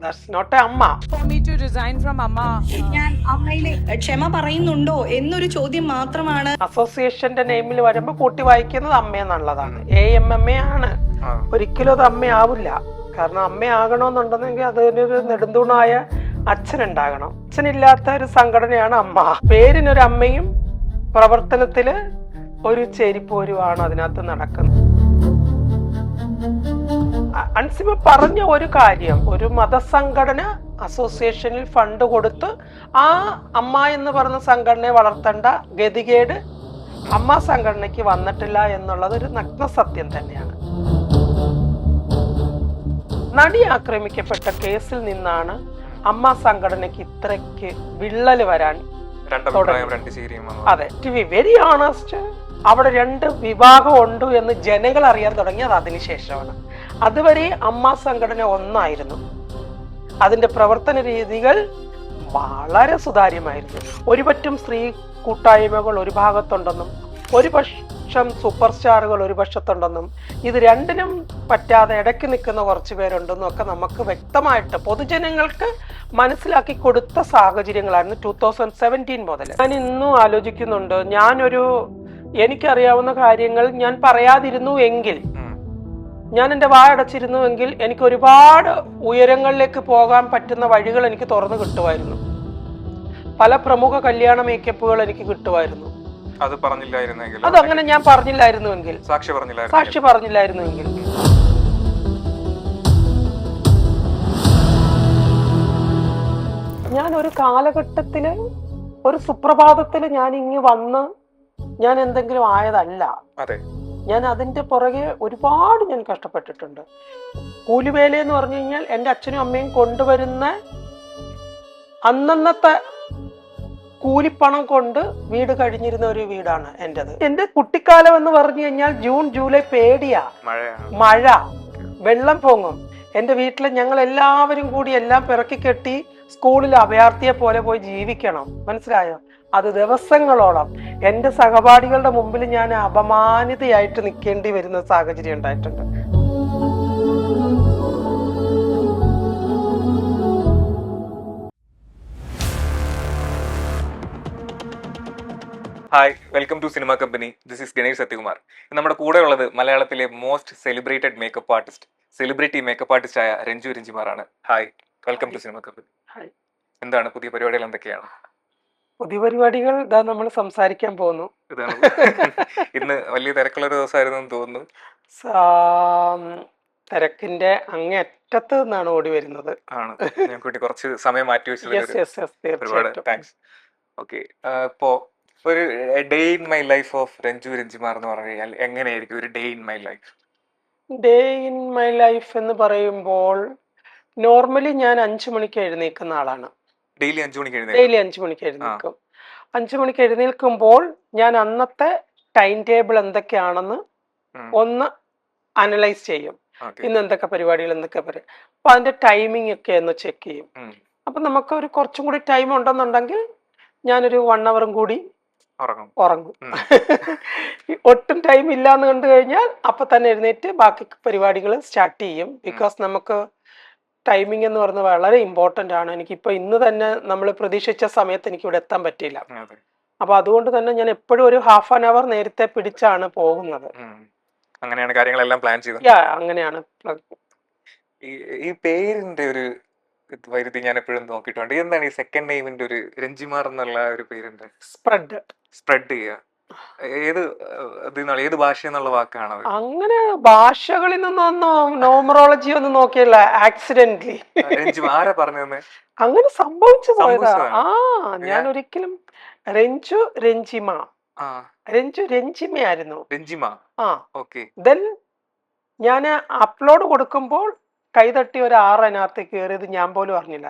That's not a അമ്മ. For me to resign from Amma. ഞാൻ അമ്മയിലെ ക്ഷമ പറയുന്നുണ്ടോ എന്നൊരു ചോദ്യം മാത്രമാണ്. അസോസിയേഷന്റെ നെയിമിൽ വരുമ്പോൾ കൂട്ടി വായിക്കുന്നത് അമ്മയെന്നുള്ളതാണ്. AMMA ആണ്. ഒരിക്കലും അത് അമ്മയാവില്ല. കാരണം അമ്മയാകണമെന്നുണ്ടെങ്കിൽ അതിനൊരു നെടുന്തൂണായ അച്ഛനുണ്ടാകണം. അച്ഛനില്ലാത്ത ഒരു സംഘടനയാണ് അമ്മ. പേരിനൊരു അമ്മയും പ്രവർത്തനത്തില് ഒരു ചേരിപ്പോരുമാണ് അതിനകത്ത് നടക്കുന്നത്. അൻസിമ പറഞ്ഞ ഒരു കാര്യം, ഒരു മതസംഘടന അസോസിയേഷനിൽ ഫണ്ട് കൊടുത്ത് ആ അമ്മ എന്ന് പറയുന്ന സംഘടനയെ വളർത്തേണ്ട ഗതികേട് അമ്മ സംഘടനയ്ക്ക് വന്നിട്ടില്ല എന്നുള്ളത് ഒരു നഗ്ന സത്യം തന്നെയാണ്. നടി ആക്രമിക്കപ്പെട്ട കേസിൽ നിന്നാണ് അമ്മ സംഘടനയ്ക്ക് ഇത്രയ്ക്ക് വിള്ളല് വരാൻ അതെ. ടു ബി വെരി ഓണസ്റ്റ്, അവിടെ രണ്ട് വിഭാഗം ഉണ്ട് എന്ന് ജനങ്ങൾ അറിയാൻ തുടങ്ങിയത് അതിനുശേഷമാണ്. അതുവരെ അമ്മ സംഘടന ഒന്നായിരുന്നു. അതിന്റെ പ്രവർത്തന രീതികൾ വളരെ സുതാര്യമായിരുന്നു. ഒരുപറ്റം സ്ത്രീ കൂട്ടായ്മകൾ ഒരു ഭാഗത്തുണ്ടെന്നും ഒരു പക്ഷം സൂപ്പർ സ്റ്റാറുകൾ ഒരു പക്ഷത്തുണ്ടെന്നും ഇത് രണ്ടിനും പറ്റാതെ ഇടയ്ക്ക് നിൽക്കുന്ന കുറച്ച് പേരുണ്ടെന്നും ഒക്കെ നമുക്ക് വ്യക്തമായിട്ട് പൊതുജനങ്ങൾക്ക് മനസ്സിലാക്കി കൊടുത്ത സാഹചര്യങ്ങളായിരുന്നു 2017 മുതൽ. ഞാൻ ഇന്നും ആലോചിക്കുന്നുണ്ട്, എനിക്കറിയാവുന്ന കാര്യങ്ങൾ ഞാൻ പറയാതിരുന്നു എങ്കിൽ, ഞാൻ എൻ്റെ വായടച്ചിരുന്നുവെങ്കിൽ എനിക്ക് ഒരുപാട് ഉയരങ്ങളിലേക്ക് പോകാൻ പറ്റുന്ന വഴികൾ എനിക്ക് തുറന്നു കിട്ടുമായിരുന്നു. പല പ്രമുഖ കല്യാണ മേക്കപ്പുകൾ എനിക്ക് കിട്ടുമായിരുന്നു. അതങ്ങനെ ഞാൻ പറഞ്ഞില്ലായിരുന്നുവെങ്കിൽ, സാക്ഷി പറഞ്ഞില്ലായിരുന്നുവെങ്കിൽ. ഞാൻ ഒരു കാലഘട്ടത്തില് ഒരു സുപ്രഭാതത്തില് ഞാൻ ഇങ്ങ് വന്ന് ഞാൻ എന്തെങ്കിലും ആയതല്ല. ഞാൻ അതിന്റെ പുറകെ ഒരുപാട് ഞാൻ കഷ്ടപ്പെട്ടിട്ടുണ്ട്. കൂലിവേല എന്ന് പറഞ്ഞു കഴിഞ്ഞാൽ എൻ്റെ അച്ഛനും അമ്മയും കൊണ്ടുവരുന്ന അന്നന്നത്തെ കൂലിപ്പണം കൊണ്ട് വീട് കഴിഞ്ഞിരുന്ന ഒരു വീടാണ് എൻ്റെത്. എൻ്റെ കുട്ടിക്കാലം എന്ന് പറഞ്ഞു കഴിഞ്ഞാൽ ജൂൺ ജൂലൈ പേടിയാ. മഴ, വെള്ളം പൊങ്ങും. എൻ്റെ വീട്ടിൽ ഞങ്ങൾ എല്ലാവരും കൂടി എല്ലാം പിറക്കി കെട്ടി സ്കൂളിൽ അഭയാർത്ഥിയെ പോലെ പോയി ജീവിക്കണം. മനസ്സിലായോ? അത് ദിവസങ്ങളോളം എൻ്റെ സഹപാഠികളുടെ മുമ്പിൽ ഞാൻ അപമാനിതയായിട്ട് നിൽക്കേണ്ടി വരുന്ന സാഹചര്യം ഉണ്ടായിട്ടുണ്ട്. Hi, welcome to cinema company. This is Ganesh Sathyakumar. നമ്മുടെ കൂടെ ഉള്ളത് മലയാളത്തിലെ most celebrated makeup artist, celebrity makeup artist ആയ രഞ്ജു രഞ്ജിമാറാണ്. Hi, welcome to cinema company. എന്താണ് പുതിയ പരിപാടികൾ? എന്തൊക്കെയാണ് പുതിയ പരിപാടികൾ? ഇതാ നമ്മൾ സംസാരിക്കാൻ പോകുന്നു. ഇന്ന് വലിയ തിരക്കുള്ള ഒരു ദിവസമായിരുന്നു തോന്നുന്നു. തിരക്കിന്റെ അങ്ങേയറ്റത്ത് നിന്നാണ് ഓടി വരുന്നത്. ആണ്, ഞാൻ കൂട്ടി കുറച്ച് സമയം മാറ്റി വെച്ചത്. താങ്ക്സ്. ഓക്കെ, ഇപ്പോ ഒരു day in my life of Ranju Ranjimar എന്ന് പറഞ്ഞു കഴിഞ്ഞാൽ എങ്ങനെയായിരിക്കും ഒരു day in my life? Day in my life എന്ന് പറയുമ്പോൾ നോർമലി ഞാൻ 5 മണിക്ക് എഴുന്നേൽക്കുന്ന ആളാണ്. ഡെയിലി 5 മണിക്ക് എഴുന്നേൽക്കും. 5 മണിക്ക് എഴുന്നേൽക്കുമ്പോൾ ഞാൻ അന്നത്തെ ടൈം ടേബിൾ എന്തൊക്കെയാണെന്ന് ഒന്ന് അനലൈസ് ചെയ്യും. ഇന്ന് എന്തൊക്കെ പരിപാടികൾ, അപ്പൊ അതിന്റെ ടൈമിംഗ് ഒക്കെ ഒന്ന് ചെക്ക് ചെയ്യും. അപ്പൊ നമുക്ക് ഒരു കുറച്ചും കൂടി ടൈം ഉണ്ടെന്നുണ്ടെങ്കിൽ ഞാനൊരു 1 hour കൂടി ഉറങ്ങും. ഒട്ടും ടൈം ഇല്ലാന്ന് കണ്ടു കഴിഞ്ഞാൽ അപ്പൊ തന്നെ എഴുന്നേറ്റ് ബാക്കി പരിപാടികൾ സ്റ്റാർട്ട് ചെയ്യും. ബിക്കോസ് നമുക്ക് ടൈമിംഗ് എന്ന് പറയുന്നത് വളരെ ഇമ്പോർട്ടന്റ് ആണ്. എനിക്കിപ്പോ ഇന്ന് തന്നെ നമ്മൾ പ്രതീക്ഷിച്ച സമയത്ത് എനിക്ക് ഇവിടെ എത്താൻ പറ്റിയില്ല. അപ്പൊ അതുകൊണ്ട് തന്നെ ഞാൻ എപ്പോഴും ഒരു 1/2 hour നേരത്തെ പിടിച്ചാണ് പോകുന്നത്. അങ്ങനെയാണ് കാര്യങ്ങളെല്ലാം പ്ലാൻ ചെയ്തത്. അങ്ങനെയാണ്. ഈ പേരിന്റെ ഒരു വൈരുദ്ധ്യം ഞാൻ എപ്പോഴും നോക്കിയിട്ടുണ്ട്. എന്താണ് ഈ സെക്കൻഡ് നെയിമിന്റെ ഒരു രഞ്ജിമാർ എന്നുള്ള ഒരു പേരിന്റെ സ്പ്രെഡ് ചെയ്യുക? ഏത് ഭാഷ എന്നുള്ള വാക്കാണ്? അങ്ങനെ ഭാഷകളിൽ നിന്നൊന്നും നോമറോളജി ഒന്നും നോക്കിയല്ല, ആക്സിഡന്റലി ആരാ പറഞ്ഞത്? അങ്ങനെ സംഭവിച്ചു പോയതാ. ഞാൻ ഒരിക്കലും രഞ്ജു രഞ്ജിമയായിരുന്നു. ദെൻ ഞാൻ അപ്ലോഡ് കൊടുക്കുമ്പോൾ കൈതട്ടി ഒരു 6 അതിനകത്ത് കയറിയത് ഞാൻ പോലും അറിഞ്ഞില്ല.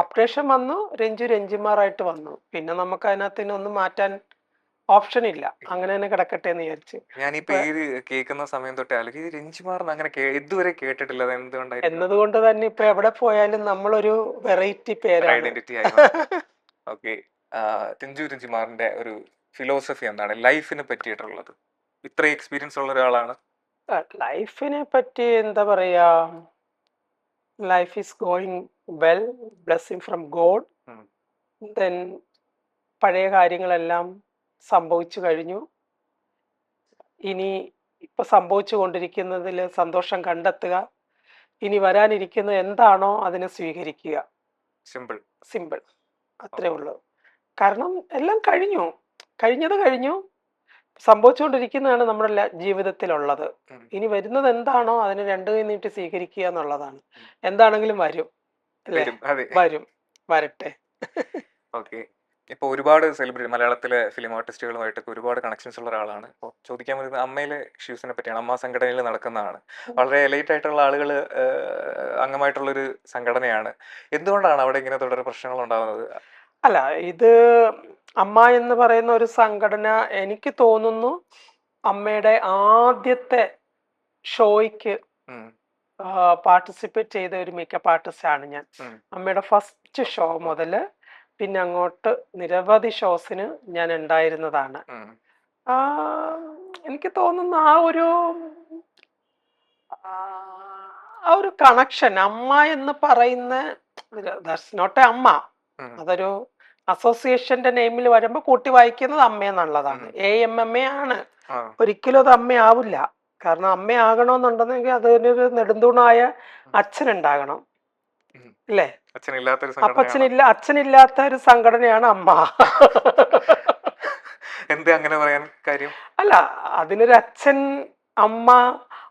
അപ്ഡേഷൻ വന്നു, രഞ്ജു രഞ്ജിമാറായിട്ട് വന്നു. പിന്നെ നമുക്ക് അതിനകത്ത് ഒന്നും മാറ്റാൻ ഓപ്ഷൻ ഇല്ല. അങ്ങനെ തന്നെ കിടക്കട്ടെ എന്ന് വിചാരിച്ചു. ഞാൻ ഈ പേര് കേൾക്കുന്ന സമയം തൊട്ടേ രഞ്ജിമാർ അങ്ങനെ ഇതുവരെ കേട്ടിട്ടില്ല. എന്നതുകൊണ്ട് തന്നെ ഇപ്പൊ എവിടെ പോയാലും നമ്മളൊരു വെറൈറ്റി പേരാണ്. ഐഡന്റിറ്റി ആയി. ഓക്കെ, രഞ്ജു രഞ്ജിമാറിന്റെ ഒരു ഫിലോസഫി എന്താണ് ലൈഫിനെ പറ്റിയിട്ടുള്ളത്? ഇത്രയും എക്സ്പീരിയൻസ് ഉള്ള ഒരാളാണ്. ലൈഫിനെ പറ്റി എന്താ പറയാ, life is going well, blessing from God. ഉം. ദെൻ പഴയ കാര്യങ്ങളെല്ലാം സംഭവിച്ചു കഴിഞ്ഞു. ഇനി ഇപ്പൊ സംഭവിച്ചു കൊണ്ടിരിക്കുന്നതിൽ സന്തോഷം കണ്ടെത്തുക. ഇനി വരാനിരിക്കുന്നത് എന്താണോ അതിനെ സ്വീകരിക്കുക. സിമ്പിൾ. സിമ്പിൾ, അത്രേ ഉള്ളൂ. കാരണം എല്ലാം കഴിഞ്ഞു, കഴിഞ്ഞത് കഴിഞ്ഞു. സംഭവിച്ചുകൊണ്ടിരിക്കുന്നതാണ് നമ്മുടെ ജീവിതത്തിലുള്ളത്. ഉം. ഇനി വരുന്നത് എന്താണോ അതിന് രണ്ടു കൈ നീട്ടി സ്വീകരിക്കുക എന്നുള്ളതാണ്. എന്താണെങ്കിലും വരും അല്ലേ? വരും. അതെ. വരും, വരട്ടെ. ഓക്കെ. ഇപ്പോൾ ഒരുപാട് സെലിബ്രിറ്റി മലയാളത്തിലെ ഫിലിം ആർട്ടിസ്റ്റുകളുമായിട്ടൊക്കെ ഒരുപാട് കണക്ഷൻസ് ഉള്ള ഒരാളാണ്. അപ്പോൾ ചോദിക്കാൻ വരുന്നത് അമ്മയിലെ ഇഷ്യൂസിനെ പറ്റിയാണ്. അമ്മ സംഘടനയിൽ നടക്കുന്നതാണ്. വളരെ എലൈറ്റ് ആയിട്ടുള്ള ആളുകൾ അംഗമായിട്ടുള്ളൊരു സംഘടനയാണ്. എന്തുകൊണ്ടാണ് അവിടെ ഇങ്ങനെ തുടരെ പ്രശ്നങ്ങൾ ഉണ്ടാകുന്നത്? അല്ല, ഇത് അമ്മ എന്ന് പറയുന്ന ഒരു സംഘടന, എനിക്ക് തോന്നുന്നു അമ്മയുടെ ആദ്യത്തെ ഷോയ്ക്ക് ഉം. പാർട്ടിസിപ്പേറ്റ് ചെയ്ത ഒരു മേക്കപ്പ് ആർട്ടിസ്റ്റ് ആണ് ഞാൻ. ഉം. അമ്മയുടെ ഫസ്റ്റ് ഷോ മുതൽ പിന്നെ അങ്ങോട്ട് നിരവധി ഷോസിന് ഞാൻ ഉണ്ടായിരുന്നതാണ്. ഉം. ആ, എനിക്ക് തോന്നുന്നു ആ ഒരു കണക്ഷൻ അമ്മ എന്ന് പറയുന്ന ദാറ്റ്സ് നോട്ട് എ അമ്മ, ഉം. അതൊരു അസോസിയേഷന്റെ നെയിമിൽ വരുമ്പോൾ കൂട്ടി വായിക്കുന്നത് അമ്മയെന്നുള്ളതാണ്. AMMA ആണ്. ആ. ഒരിക്കലും അത് അമ്മയാവില്ല. കാരണം അമ്മയാകണമെന്നുണ്ടെങ്കിൽ അതിനൊരു നെടുന്തൂണായ അച്ഛനുണ്ടാകണം, ഉം. അല്ലേ? അച്ഛനില്ലാത്തൊരു സംഘടനയാണ്. അച്ഛനില്ലാത്ത ഒരു സംഘടനയാണ് അമ്മ. എന്താ അങ്ങനെ പറയാൻ കാര്യം? അല്ല, അതിനൊരു അച്ഛൻ, അമ്മ,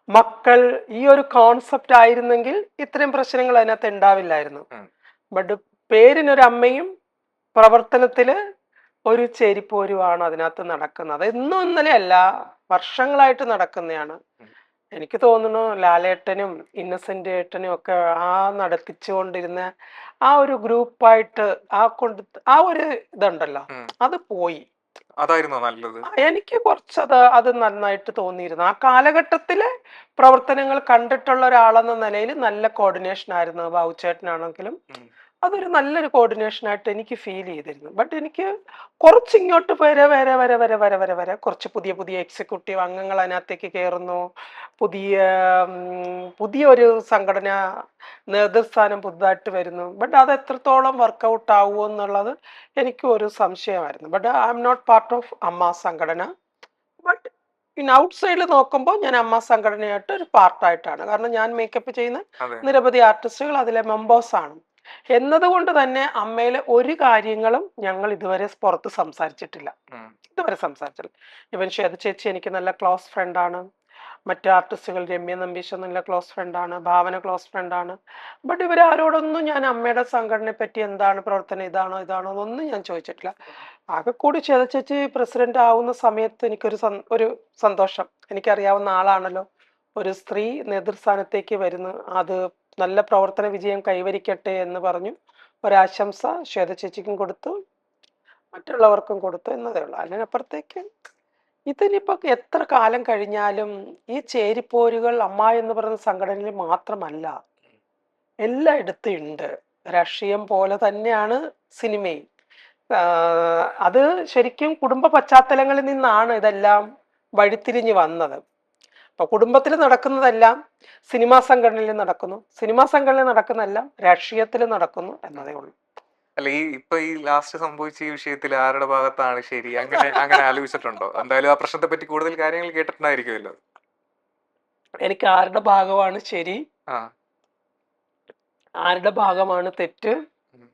മക്കൾ, ഈ ഒരു കോൺസെപ്റ്റ് ആയിരുന്നെങ്കിൽ ഇത്രയും പ്രശ്നങ്ങൾ അതിനകത്ത് ഉണ്ടാവില്ലായിരുന്നു. ഉം. ബട്ട് പേരിനൊരു അമ്മയും പ്രവർത്തനത്തില് ഒരു ചേരിപ്പോരുമാണ് അതിനകത്ത് നടക്കുന്നത്. ഇന്നും ഇന്നലെ അല്ല, വർഷങ്ങളായിട്ട് നടക്കുന്നതാണ്. ഉം. എനിക്ക് തോന്നുന്നു ലാലേട്ടനും ഇന്നസെന്റ് ഏട്ടനും ഒക്കെ നടത്തിച്ചുകൊണ്ടിരുന്ന ആ ഒരു ഗ്രൂപ്പായിട്ട് ആ ഒരു ഇതുണ്ടല്ലോ, ഉം. അത് പോയി. അതായിരുന്നോ നല്ലത്? എനിക്ക് കുറച്ചത് നന്നായിട്ട് തോന്നിയിരുന്നു. ആ കാലഘട്ടത്തിലെ പ്രവർത്തനങ്ങൾ കണ്ടിട്ടുള്ള ഒരാളെന്ന നിലയിൽ നല്ല കോർഡിനേഷൻ ആയിരുന്നു. ബാബുച്ചേട്ടനാണെങ്കിലും ഉം. അതൊരു നല്ലൊരു കോർഡിനേഷൻ ആയിട്ട് എനിക്ക് ഫീൽ ചെയ്തിരുന്നു. ബട്ട് എനിക്ക് കുറച്ചിങ്ങോട്ട് വരെ വരെ വരെ വരെ വരെ വരെ വരെ കുറച്ച് പുതിയ പുതിയ എക്സിക്യൂട്ടീവ് അംഗങ്ങൾ അതിനകത്തേക്ക് കയറുന്നു. പുതിയൊരു സംഘടന നേതൃസ്ഥാനം പുതുതായിട്ട് വരുന്നു. ബട്ട് അത് എത്രത്തോളം വർക്കൗട്ട് ആവുമോ എന്നുള്ളത് എനിക്ക് ഒരു സംശയമായിരുന്നു. But I am not part of AMMA സംഘടന. ബട്ട് ഇൻ ഔട്ട് സൈഡിൽ നോക്കുമ്പോൾ ഞാൻ അമ്മ സംഘടനയായിട്ട് ഒരു പാർട്ടായിട്ടാണ്. കാരണം ഞാൻ മേക്കപ്പ് ചെയ്യുന്ന അതെ. നിരവധി ആർട്ടിസ്റ്റുകൾ അതിലെ മെമ്പേഴ്സാണ്. എന്നതുകൊണ്ട് തന്നെ അമ്മയിലെ ഒരു കാര്യങ്ങളും ഞങ്ങൾ ഇതുവരെ പുറത്ത് സംസാരിച്ചിട്ടില്ല. ഉം. ഇതുവരെ സംസാരിച്ചില്ല. ഇവൻ ശ്വേത ചേച്ചി എനിക്ക് നല്ല ക്ലോസ് ഫ്രണ്ടാണ്. മറ്റു ആർട്ടിസ്റ്റുകൾ രമ്യ നമ്പീശൻ നല്ല ക്ലോസ് ഫ്രണ്ടാണ്. ഭാവന ക്ലോസ് ഫ്രണ്ടാണ്. ബട്ട് ഇവരാരോടൊന്നും ഞാൻ അമ്മയുടെ സംഘടനയെ പറ്റി എന്താണ് പ്രവർത്തനം, ഇതാണോ എന്നൊന്നും ഞാൻ ചോദിച്ചിട്ടില്ല. ആകെ കൂടി ശ്വേത ചേച്ചി പ്രസിഡന്റ് ആവുന്ന സമയത്ത് എനിക്കൊരു ഒരു സന്തോഷം. എനിക്കറിയാവുന്ന ആളാണല്ലോ, ഒരു സ്ത്രീ നേതൃസ്ഥാനത്തേക്ക് വരുന്നു, അത് നല്ല പ്രവർത്തന വിജയം കൈവരിക്കട്ടെ എന്ന് പറഞ്ഞു ഒരാശംസ ശ്വേത ചേച്ചിക്കും കൊടുത്തു, മറ്റുള്ളവർക്കും കൊടുത്തു എന്നതേ ഉള്ളൂ. അതിനപ്പുറത്തേക്ക് ഇതിനിപ്പോ എത്ര കാലം കഴിഞ്ഞാലും ഈ ചേരിപ്പോരുകൾ അമ്മ എന്ന് പറയുന്ന സംഘടനയിൽ മാത്രമല്ല, എല്ലായിടത്തും ഉണ്ട്. രാഷ്ട്രീയം പോലെ തന്നെയാണ് സിനിമയും. അത് ശരിക്കും കുടുംബ പശ്ചാത്തലങ്ങളിൽ നിന്നാണ് ഇതെല്ലാം വഴിത്തിരിഞ്ഞ് വന്നത്. അപ്പൊ കുടുംബത്തിൽ നടക്കുന്നതെല്ലാം സിനിമാ സംഘടനയിൽ നടക്കുന്നു, സിനിമാ സംഘടനയിൽ നടക്കുന്നതെല്ലാം രാഷ്ട്രീയത്തിൽ നടക്കുന്നു എന്നതേ ഉള്ളൂ. അല്ല, ഈ ലാസ്റ്റ് സംഭവിച്ച ഈ വിഷയത്തിൽ ആരുടെ ഭാഗത്താണ് ശരി, അങ്ങനെ അങ്ങനെ ആലോചിച്ചിട്ടുണ്ടോ? എന്തായാലും ആ പ്രശ്നത്തെ പറ്റി കൂടുതൽ കാര്യങ്ങൾ കേട്ടിട്ടുണ്ടായിരിക്കുമല്ലോ. എനിക്ക് ആരുടെ ഭാഗമാണ് ശരി, ആ. ആരുടെ ഭാഗമാണ് തെറ്റ് ഉം.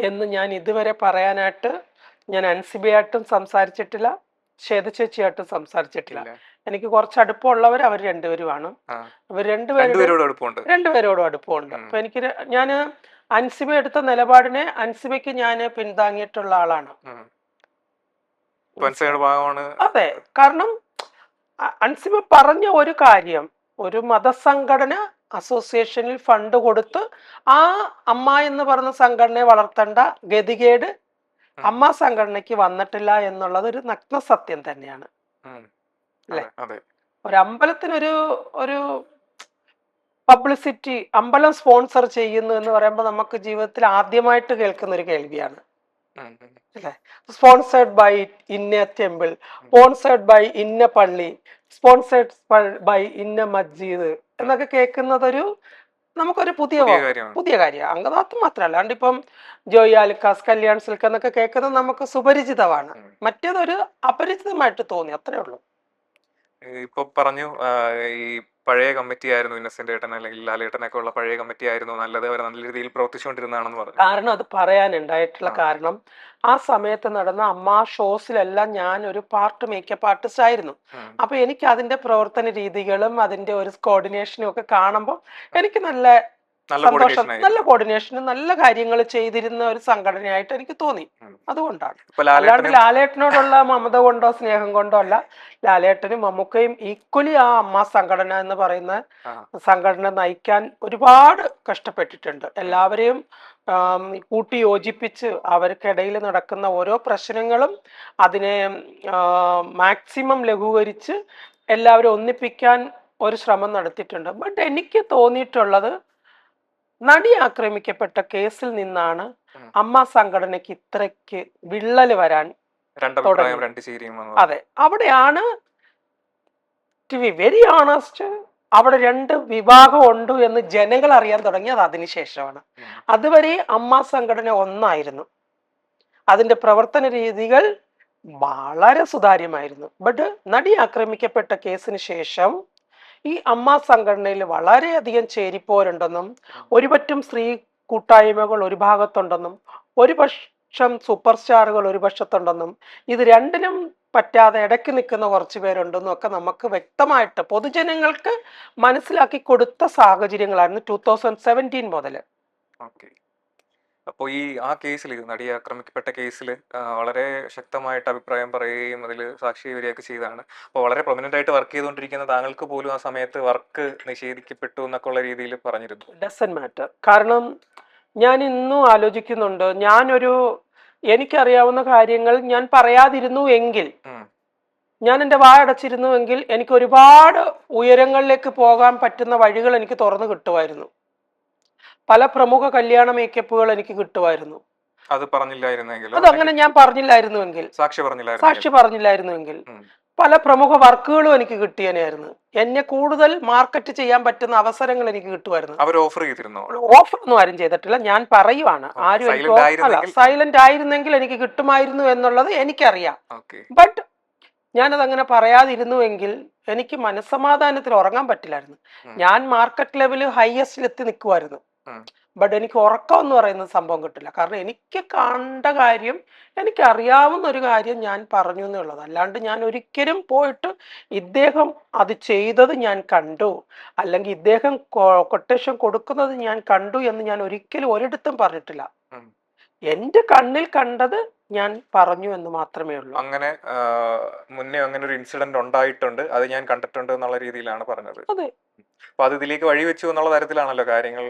എന്ന് ഞാൻ ഇതുവരെ പറയാനായിട്ട് ഞാൻ അൻസിബയായിട്ടും സംസാരിച്ചിട്ടില്ല, ശ്വേത ചേച്ചിയായിട്ടും സംസാരിച്ചിട്ടില്ല. ഇല്ല. എനിക്ക് കുറച്ച് അടുപ്പമുള്ളവർ അവർ രണ്ടുപേരുമാണ്. ആ. അവർ രണ്ടുപേരോട് അടുപ്പമുണ്ട്. രണ്ടുപേരോടും അടുപ്പമുണ്ട്. അപ്പൊ എനിക്ക് ഞാൻ അൻസിബ എടുത്ത നിലപാടിനെ അൻസിബയ്ക്ക് ഞാൻ പിന്താങ്ങിയിട്ടുള്ള ആളാണ്. ഉം. വൻസയുടെ ഭാഗമാണ്. അതെ, കാരണം അൻസിബ പറഞ്ഞ ഒരു കാര്യം, ഒരു മതസംഘടന അസോസിയേഷനിൽ ഫണ്ട് കൊടുത്ത് ആ അമ്മ എന്ന് പറഞ്ഞ സംഘടനയെ വളർത്തേണ്ട ഗതികേട് അമ്മ സംഘടനയ്ക്ക് വന്നിട്ടില്ല എന്നുള്ളത് ഒരു നഗ്ന സത്യം തന്നെയാണ്. ഉം. അല്ലേ? അതെ. ഒരു അമ്പലത്തിനൊരു ഒരു പബ്ലിസിറ്റി, അമ്പലം സ്പോൺസർ ചെയ്യുന്നു എന്ന് പറയുമ്പോൾ നമുക്ക് ജീവിതത്തിൽ ആദ്യമായിട്ട് കേൾക്കുന്ന ഒരു കേൾവിയാണ്. ഉം. ഉം. അല്ലേ? സ്പോൺസേർഡ് ബൈ ഇന്ന ടെമ്പിൾ, സ്പോൺസേർഡ് ബൈ ഇന്ന പള്ളി, സ്പോൺസേർഡ് ബൈ ഇന്ന മസ്ജിദ് എന്നൊക്കെ കേൾക്കുന്നതൊരു നമുക്കൊരു പുതിയ പുതിയ കാര്യമാണ്. പുതിയ കാര്യമാണ്. അംഗദാത്വം മാത്രമല്ല, അല്ലാണ്ട് ഇപ്പം ജോയി ആലുക്കാസ്, കല്യാൺ സിൽക്ക് എന്നൊക്കെ കേൾക്കുന്നത് നമുക്ക് സുപരിചിതമാണ്. ഉം. മറ്റേതൊരു അപരിചിതമായിട്ട് തോന്നി, അത്രേ ഉള്ളൂ. ഇപ്പൊ പറഞ്ഞു ഈ പഴയ കമ്മിറ്റി ആയിരുന്നു ഇന്നസെന്റ് ഏട്ടൻ അല്ലെങ്കിൽ ലാലേട്ടനൊക്കെ ഉള്ള പഴയ കമ്മിറ്റി ആയിരുന്നു നല്ലത്, അവർ നല്ല രീതിയിൽ പ്രവർത്തിച്ചുകൊണ്ടിരുന്നതാണെന്ന് പറഞ്ഞു. കാരണം അത് പറയാനുണ്ടായിട്ടുള്ള ആ. കാരണം, ആ സമയത്ത് നടന്ന അമ്മ ഷോസിലെല്ലാം ഞാൻ ഒരു പാർട്ട് മേക്കപ്പ് ആർട്ടിസ്റ്റ് ആയിരുന്നു. ഉം. അപ്പൊ എനിക്ക് അതിന്റെ പ്രവർത്തന രീതികളും അതിന്റെ ഒരു കോർഡിനേഷനും ഒക്കെ കാണുമ്പോൾ എനിക്ക് നല്ല നല്ല സന്തോഷം, കോർഡിനേഷൻ നല്ല ആയിരുന്നു. കോർഡിനേഷനും നല്ല കാര്യങ്ങൾ ചെയ്തിരുന്ന ഒരു സംഘടനയായിട്ട് എനിക്ക് തോന്നി. ഉം. അതുകൊണ്ടാണ്. ഇപ്പൊ അല്ലാണ്ട് ലാലേട്ടനും ലാലേട്ടനോടുള്ള മമത കൊണ്ടോ സ്നേഹം കൊണ്ടോ അല്ല. ലാലേട്ടനും മമ്മൂക്കയും ഈക്വലി ആ അമ്മ സംഘടന എന്ന് പറയുന്ന ആ, സംഘടന നയിക്കാൻ ഒരുപാട് കഷ്ടപ്പെട്ടിട്ടുണ്ട്. എല്ലാവരെയും കൂട്ടി യോജിപ്പിച്ച് അവർക്കിടയിൽ നടക്കുന്ന ഓരോ പ്രശ്നങ്ങളും അതിനെ മാക്സിമം ലഘൂകരിച്ച് എല്ലാവരും ഒന്നിപ്പിക്കാൻ ഒരു ശ്രമം നടത്തിയിട്ടുണ്ട്. ബട്ട് എനിക്ക് തോന്നിയിട്ടുള്ളത്, നടി ആക്രമിക്കപ്പെട്ട കേസിൽ നിന്നാണ് ഉം. അമ്മ സംഘടനയ്ക്ക് ഇത്രയ്ക്ക് വിള്ളല് വരാൻ രണ്ടഭിപ്രായം തുടങ്ങി. രണ്ട് ചേരിയും അതെ, അവിടെയാണ്, ടു ബി വെരി ഓണസ്റ്റ്, അവിടെ രണ്ട് വിഭാഗം ഉണ്ട് എന്ന് ജനങ്ങൾ അറിയാൻ തുടങ്ങിയത് അതിനുശേഷമാണ്. അതുവരെ അമ്മ സംഘടന ഒന്നായിരുന്നു. അതിന്റെ പ്രവർത്തന രീതികൾ വളരെ സുതാര്യമായിരുന്നു. ബട്ട് നടി ആക്രമിക്കപ്പെട്ട കേസിന് ശേഷം ഈ അമ്മ സംഘടനയിൽ വളരെയധികം ചേരിപ്പോരുണ്ടെന്നും ഒരുപറ്റം സ്ത്രീ കൂട്ടായ്മകൾ ഒരു ഭാഗത്തുണ്ടെന്നും ഒരു പക്ഷം സൂപ്പർ സ്റ്റാറുകൾ ഒരു പക്ഷത്തുണ്ടെന്നും ഇത് രണ്ടിനും പറ്റാതെ ഇടയ്ക്ക് നിൽക്കുന്ന കുറച്ച് പേരുണ്ടെന്നും ഒക്കെ നമുക്ക് വ്യക്തമായിട്ട് പൊതുജനങ്ങൾക്ക് മനസ്സിലാക്കി കൊടുത്ത സാഹചര്യങ്ങളായിരുന്നു 2017 മുതൽ. ഓക്കെ. അപ്പോൾ ഈ ആ കേസിൽ, നടിയെ ആക്രമിക്കപ്പെട്ട കേസിൽ വളരെ ശക്തമായിട്ട് അഭിപ്രായം പറയുകയും അതിൽ സാക്ഷി വരികയൊക്കെ ചെയ്തതാണ്. അപ്പോൾ വളരെ പ്രൊമിനന്റ് ആയിട്ട് വർക്ക് ചെയ്തുകൊണ്ടിരിക്കുന്ന താങ്കൾക്ക് പോലും ആ സമയത്ത് വർക്ക് നിഷേധിക്കപ്പെട്ടു എന്നൊക്കെ ഉള്ള രീതിയിൽ പറഞ്ഞിരുന്നു. Doesn't matter. കാരണം ഞാൻ ഇന്നും ആലോചിക്കുന്നുണ്ട്, എനിക്കറിയാവുന്ന കാര്യങ്ങൾ ഞാൻ പറയാതിരുന്നു എങ്കിൽ, ഉം. ഞാൻ എൻ്റെ വായടച്ചിരുന്നുവെങ്കിൽ എനിക്ക് ഒരുപാട് ഉയരങ്ങളിലേക്ക് പോകാൻ പറ്റുന്ന വഴികൾ എനിക്ക് തുറന്നു കിട്ടുമായിരുന്നു. പല പ്രമുഖ കല്യാണ മേക്കപ്പുകൾ എനിക്ക് കിട്ടുമായിരുന്നു. അത് പറഞ്ഞില്ലായിരുന്നെങ്കിലോ, അതങ്ങനെ ഞാൻ പറഞ്ഞില്ലായിരുന്നുവെങ്കിൽ, സാക്ഷി പറഞ്ഞില്ലായിരുന്നെങ്കിൽ, സാക്ഷി പറഞ്ഞില്ലായിരുന്നുവെങ്കിൽ ഉം. പല പ്രമുഖ വർക്കുകളും എനിക്ക് കിട്ടിയനായിരുന്നു. എന്നെ കൂടുതൽ മാർക്കറ്റ് ചെയ്യാൻ പറ്റുന്ന അവസരങ്ങൾ എനിക്ക് കിട്ടുമായിരുന്നു. അവർ ഓഫർ ചെയ്തിരുന്നോ? ഓഫർ ഒന്നും ആരും ചെയ്തിട്ടില്ല, ഞാൻ പറയുവാണ്. ആരും എനിക്ക് സൈലന്റ് ആയിരുന്നെങ്കിൽ സൈലന്റ് ആയിരുന്നെങ്കിൽ എനിക്ക് കിട്ടുമായിരുന്നു എന്നുള്ളത് എനിക്കറിയാം. ഓക്കെ. ബട്ട് ഞാനതങ്ങനെ പറയാതിരുന്നുവെങ്കിൽ എനിക്ക് മനസ്സമാധാനത്തിൽ ഉറങ്ങാൻ പറ്റില്ലായിരുന്നു. ഉം. ഞാൻ മാർക്കറ്റ് ലെവല് ഹയസ്റ്റിൽ എത്തി നിൽക്കുമായിരുന്നു. ഉം. ബട്ട് എനിക്ക് ഉറക്കം എന്ന് പറയുന്ന സംഭവം കിട്ടില്ല. കാരണം എനിക്ക് കണ്ട കാര്യം, എനിക്കറിയാവുന്ന ഒരു കാര്യം ഞാൻ പറഞ്ഞു എന്നുള്ളത്. അല്ലാണ്ട് ഞാൻ ഒരിക്കലും പോയിട്ട് ഇദ്ദേഹം അത് ചെയ്തത് ഞാൻ കണ്ടു, അല്ലെങ്കിൽ ഇദ്ദേഹം കൊട്ടേഷൻ കൊടുക്കുന്നത് ഞാൻ കണ്ടു എന്ന് ഞാൻ ഒരിക്കലും ഒരിടത്തും പറഞ്ഞിട്ടില്ല. ഉം. എൻ്റെ കണ്ണിൽ കണ്ടത് ഞാൻ പറഞ്ഞു എന്ന് മാത്രമേ ഉള്ളൂ. അങ്ങനെ മുന്നേ അങ്ങനെ ഒരു ഇൻസിഡന്റ് ഉണ്ടായിട്ടുണ്ട്, അത് ഞാൻ കണ്ടിട്ടുണ്ട് എന്നുള്ള രീതിയിലാണ് പറഞ്ഞത്. അതെ. അപ്പൊ അത് ഇതിലേക്ക് വഴിവെച്ചു എന്നുള്ള തരത്തിലാണല്ലോ കാര്യങ്ങൾ.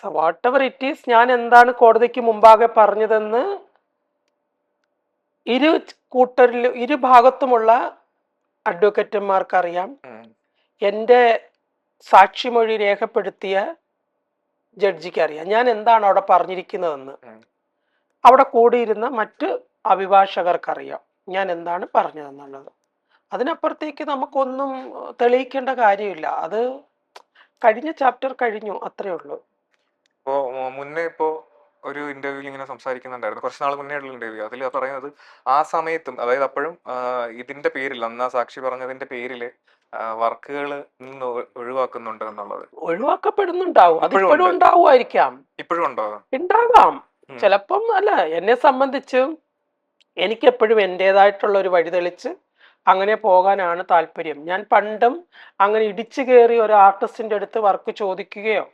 വാട്ട് എവർ ഇറ്റ് ഈസ്, ഞാൻ എന്താണ് കോടതിക്ക് മുമ്പാകെ പറഞ്ഞതെന്ന് ഇരു ഭാഗത്തുമുള്ള അഡ്വക്കറ്റുമാർക്കറിയാം. ഉം. എൻ്റെ സാക്ഷിമൊഴി രേഖപ്പെടുത്തിയ ജഡ്ജിക്ക് അറിയാം ഞാൻ എന്താണ് അവിടെ പറഞ്ഞിരിക്കുന്നതെന്ന്. ഉം. അവിടെ കൂടിയിരുന്ന മറ്റ് അഭിഭാഷകർക്കറിയാം ഞാൻ എന്താണ് പറഞ്ഞതെന്നുള്ളത്. അതിനപ്പുറത്തേക്ക് നമുക്കൊന്നും തെളിയിക്കേണ്ട കാര്യമില്ല. അത് കഴിഞ്ഞ ചാപ്റ്റർ കഴിഞ്ഞു, അത്രേ ഉള്ളൂ. ഇപ്പോ മുന്നേ ഇപ്പോ ഒരു ഇന്റർവ്യൂവിൽ ഇങ്ങനെ സംസാരിക്കുന്നുണ്ടായിരുന്നു, കുറച്ച് നാൾ മുന്നേ ഉള്ള ഇന്റർവ്യൂ. അതിൽ പറയുന്നത് ആ സമയത്തും, അതായത് അപ്പോഴും ഇതിന്റെ പേരിൽ, അന്ന് ആ സാക്ഷി പറഞ്ഞതിന്റെ പേരില് വർക്കുകൾ നിന്ന് ഒഴിവാക്കുന്നുണ്ട് എന്നുള്ളത്. ഒഴിവാക്കപ്പെടുന്നുണ്ടാവും, ഇപ്പോഴും അതിപ്പോഴും ഉണ്ട്. ഉണ്ടാവുമായിരിക്കാം, ഇപ്പോഴും ഉണ്ടോ? ഉണ്ടാകാം. ഉം. ചിലപ്പം അല്ല, എന്നെ സംബന്ധിച്ച് എനിക്കെപ്പോഴും എൻ്റെതായിട്ടുള്ള ഒരു വഴി തെളിച്ച് അങ്ങനെ പോകാനാണ് താല്പര്യം. ഞാൻ പണ്ടും അങ്ങനെ ഇടിച്ചു കയറി ഒരു ആർട്ടിസ്റ്റിൻ്റെ അടുത്ത് വർക്ക് ചോദിക്കുകയോ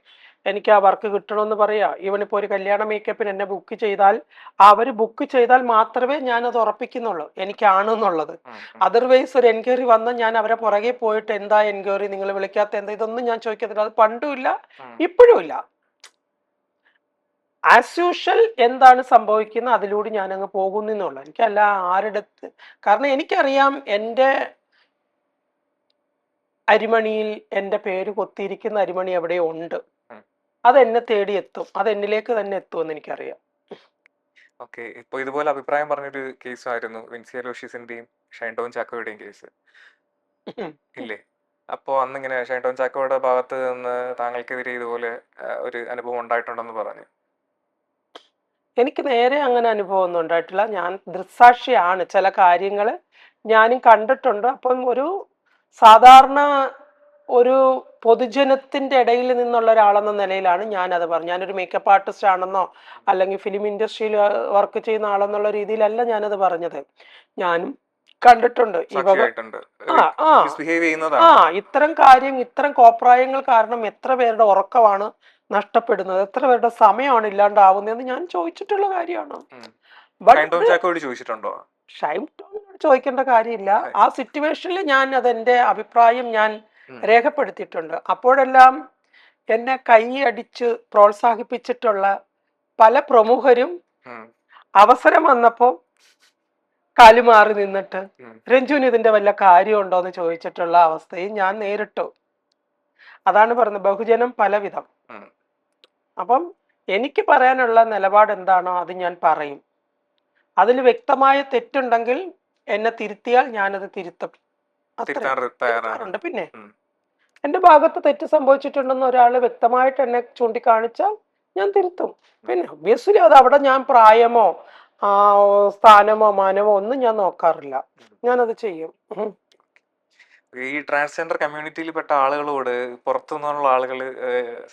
എനിക്ക് ആ വർക്ക് കിട്ടണമെന്ന് പറയാ. ഇവനിപ്പോൾ ഒരു കല്യാണ മേക്കപ്പിന് എന്നെ ബുക്ക് ചെയ്താൽ, അവർ ബുക്ക് ചെയ്താൽ മാത്രമേ ഞാനത് ഉറപ്പിക്കുന്നുള്ളൂ എനിക്കാണെന്നുള്ളത്. ഉം. ഉം. അതർവൈസ് ഒരു എൻക്വയറി വന്ന് ഞാൻ അവരെ പുറകെ പോയിട്ട് എന്താ എൻക്വയറി, നിങ്ങൾ വിളിക്കാത്ത എന്താ, ഇതൊന്നും ഞാൻ ചോദിക്കത്തില്ല. അത് പണ്ടും ഇല്ല, ഉം. ഇപ്പോഴും ഇല്ല. ആസ് യൂഷ്വൽ എന്താണ് സംഭവിക്കുന്നത് അതിലൂടെ ഞാൻ അങ്ങ് പോകുന്നുള്ളൂ. എനിക്കല്ല ആരുടെടുത്ത്, കാരണം എനിക്കറിയാം എൻ്റെ അരിമണിയിൽ എൻ്റെ പേര് കൊത്തിയിരിക്കുന്ന അരിമണി എവിടെയോ ഉണ്ട്. ഉം. അത് എന്നെ തേടി എത്തും, അത് എന്നിലേക്ക് തന്നെ എത്തുമെന്ന് എനിക്കറിയാം. ഓക്കെ. ഇപ്പൊ ഇതുപോലെ അഭിപ്രായം പറഞ്ഞൊരു കേസായിരുന്നു വിൻസി അലോഷ്യസിന്റെയും ഷൈൻ ടോം ചാക്കോയുടെയും കേസ്, ഇല്ലേ? അപ്പോൾ അന്നിങ്ങനെ ഷൈൻ ടോം ചാക്കോയുടെ ഭാഗത്ത് നിന്ന് താങ്കൾക്കെതിരെ ഇതുപോലെ ഒരു അനുഭവം ഉണ്ടായിട്ടുണ്ടെന്ന് പറഞ്ഞു. എനിക്ക് നേരെ അങ്ങനെ അനുഭവം ഒന്നും ഉണ്ടായിട്ടില്ല. ഞാൻ ദൃക്സാക്ഷിയാണ്. ചില കാര്യങ്ങൾ ഞാനും കണ്ടിട്ടുണ്ട്. അപ്പം ഒരു സാധാരണ ഒരു പൊതുജനത്തിന്റെ ഇടയിൽ നിന്നുള്ള ഒരാളെന്ന നിലയിലാണ് ഞാനത് പറഞ്ഞത്. ഞാനൊരു മേക്കപ്പ് ആർട്ടിസ്റ്റ് ആണെന്നോ അല്ലെങ്കിൽ ഫിലിം ഇൻഡസ്ട്രിയിൽ വർക്ക് ചെയ്യുന്ന ആളെന്നുള്ള രീതിയിലല്ല ഞാനത് പറഞ്ഞത്. ഞാനും കണ്ടിട്ടുണ്ട് ഈ വക സാക്ഷിയായിട്ടുണ്ട്. ആ ആ മിസ്ബിഹേവ് ആ ചെയ്യുന്നതാണ്. ഇത്തരം കോപ്രായങ്ങൾ കാരണം എത്ര പേരുടെ ഉറക്കമാണ് നഷ്ടപ്പെടുന്നത്, എത്ര പേരുടെ സമയമാണ് ഇല്ലാണ്ടാവുന്നതെന്ന് ഞാൻ ചോദിച്ചിട്ടുള്ള കാര്യമാണ്. ഷൈൻ ടോം ബട്ട് ചാക്കോയോട് ചോദിച്ചിട്ടുണ്ടോ? ഷൈൻ ടോമിനോട് ചോദിക്കേണ്ട കാര്യമില്ല. ഹായ്. ആ സിറ്റുവേഷനിൽ ഞാൻ അതെന്റെ അഭിപ്രായം ഞാൻ ഉം. രേഖപ്പെടുത്തിയിട്ടുണ്ട്. അപ്പോഴെല്ലാം എന്നെ കൈയടിച്ച് പ്രോത്സാഹിപ്പിച്ചിട്ടുള്ള പല പ്രമുഖരും ഉം. അവസരം വന്നപ്പോൾ കാലുമാറി നിന്നിട്ട് ഉം. രഞ്ജുവിന് ഇതിന്റെ വല്ല കാര്യമുണ്ടോ എന്ന് ചോദിച്ചിട്ടുള്ള അവസ്ഥയും ഞാൻ നേരിട്ടു. അതാണ് പറഞ്ഞത്, ബഹുജനം പലവിധം. ഉം. അപ്പം എനിക്ക് പറയാനുള്ള നിലപാട് എന്താണോ അത് ഞാൻ പറയും. അതിൽ വ്യക്തമായ തെറ്റുണ്ടെങ്കിൽ എന്നെ തിരുത്തിയാൽ ഞാനത് തിരുത്തും. അത്രേ തിരുത്താൻ തയ്യാറാണ്. തിരുത്താറുണ്ട്. പിന്നെ ഉം. എൻ്റെ ഭാഗത്ത് തെറ്റ് സംഭവിച്ചിട്ടുണ്ടെന്ന് ഒരാൾ വ്യക്തമായിട്ട് എന്നെ ചൂണ്ടിക്കാണിച്ചാൽ ഞാൻ തിരുത്തും. പിന്നെ ഒബ്വിയസ്ലി അത് അവിടെ ഞാൻ പ്രായമോ സ്ഥാനമോ മാനമോ ഒന്നും ഞാൻ നോക്കാറില്ല. ഞാനത് ചെയ്യും. ഈ ട്രാൻസ്ജെൻഡർ കമ്മ്യൂണിറ്റിയിൽപ്പെട്ട ആളുകളോട് പുറത്തു നിന്നുള്ള ആളുകൾ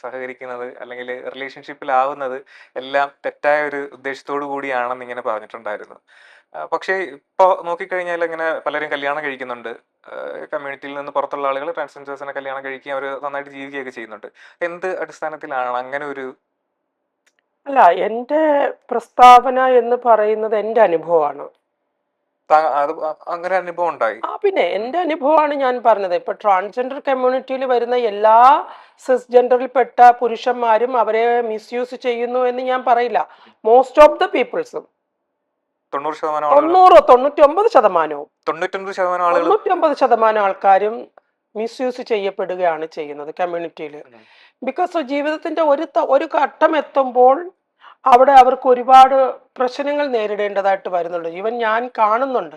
സഹകരിക്കുന്നത് അല്ലെങ്കിൽ റിലേഷൻഷിപ്പിലാവുന്നത് എല്ലാം തെറ്റായ ഒരു ഉദ്ദേശത്തോടു കൂടിയാണെന്ന് ഇങ്ങനെ പറഞ്ഞിട്ടുണ്ടായിരുന്നു. പക്ഷേ ഇപ്പോൾ നോക്കിക്കഴിഞ്ഞാൽ ഇങ്ങനെ പലരും കല്യാണം കഴിക്കുന്നുണ്ട്. കമ്മ്യൂണിറ്റിയിൽ നിന്ന് പുറത്തുള്ള ആളുകൾ ട്രാൻസ്ജെൻഡേഴ്സിനെ കല്യാണം കഴിക്കുകയും അവർ നന്നായിട്ട് ജീവിക്കുകയൊക്കെ ചെയ്യുന്നുണ്ട്. എന്ത് അടിസ്ഥാനത്തിലാണ് അങ്ങനെ ഒരു അല്ല, എൻ്റെ പ്രസ്താവന എന്ന് പറയുന്നത് എൻ്റെ അനുഭവമാണ്. അങ്ങനെ അനുഭവം ഉണ്ടായി? പിന്നെ എൻ്റെ അനുഭവമാണ് ഞാൻ പറഞ്ഞത്. ഇപ്പൊ ട്രാൻസ്ജെൻഡർ കമ്മ്യൂണിറ്റിയിൽ വരുന്ന എല്ലാ സിസ്ജെൻഡറിൽപ്പെട്ട പുരുഷന്മാരും അവരെ മിസ്യൂസ് ചെയ്യുന്നു എന്ന് ഞാൻ പറയില്ല. മോസ്റ്റ് ഓഫ് ദ പീപ്പിൾസും 90% ആളുകൾ 99% 99% ആളുകൾ 99% ആൾക്കാരും മിസ്യൂസ് ചെയ്യപ്പെടുകയാണ് ചെയ്യുന്നത് കമ്മ്യൂണിറ്റിയിൽ. ബിക്കോസ് ജീവിതത്തിന്റെ ഒരു ഘട്ടം എത്തുമ്പോൾ അവിടെ അവർക്ക് ഒരുപാട് പ്രശ്നങ്ങൾ നേരിടേണ്ടതായിട്ട് വരുന്നുണ്ട്. ഈവൻ ഞാൻ കാണുന്നുണ്ട്.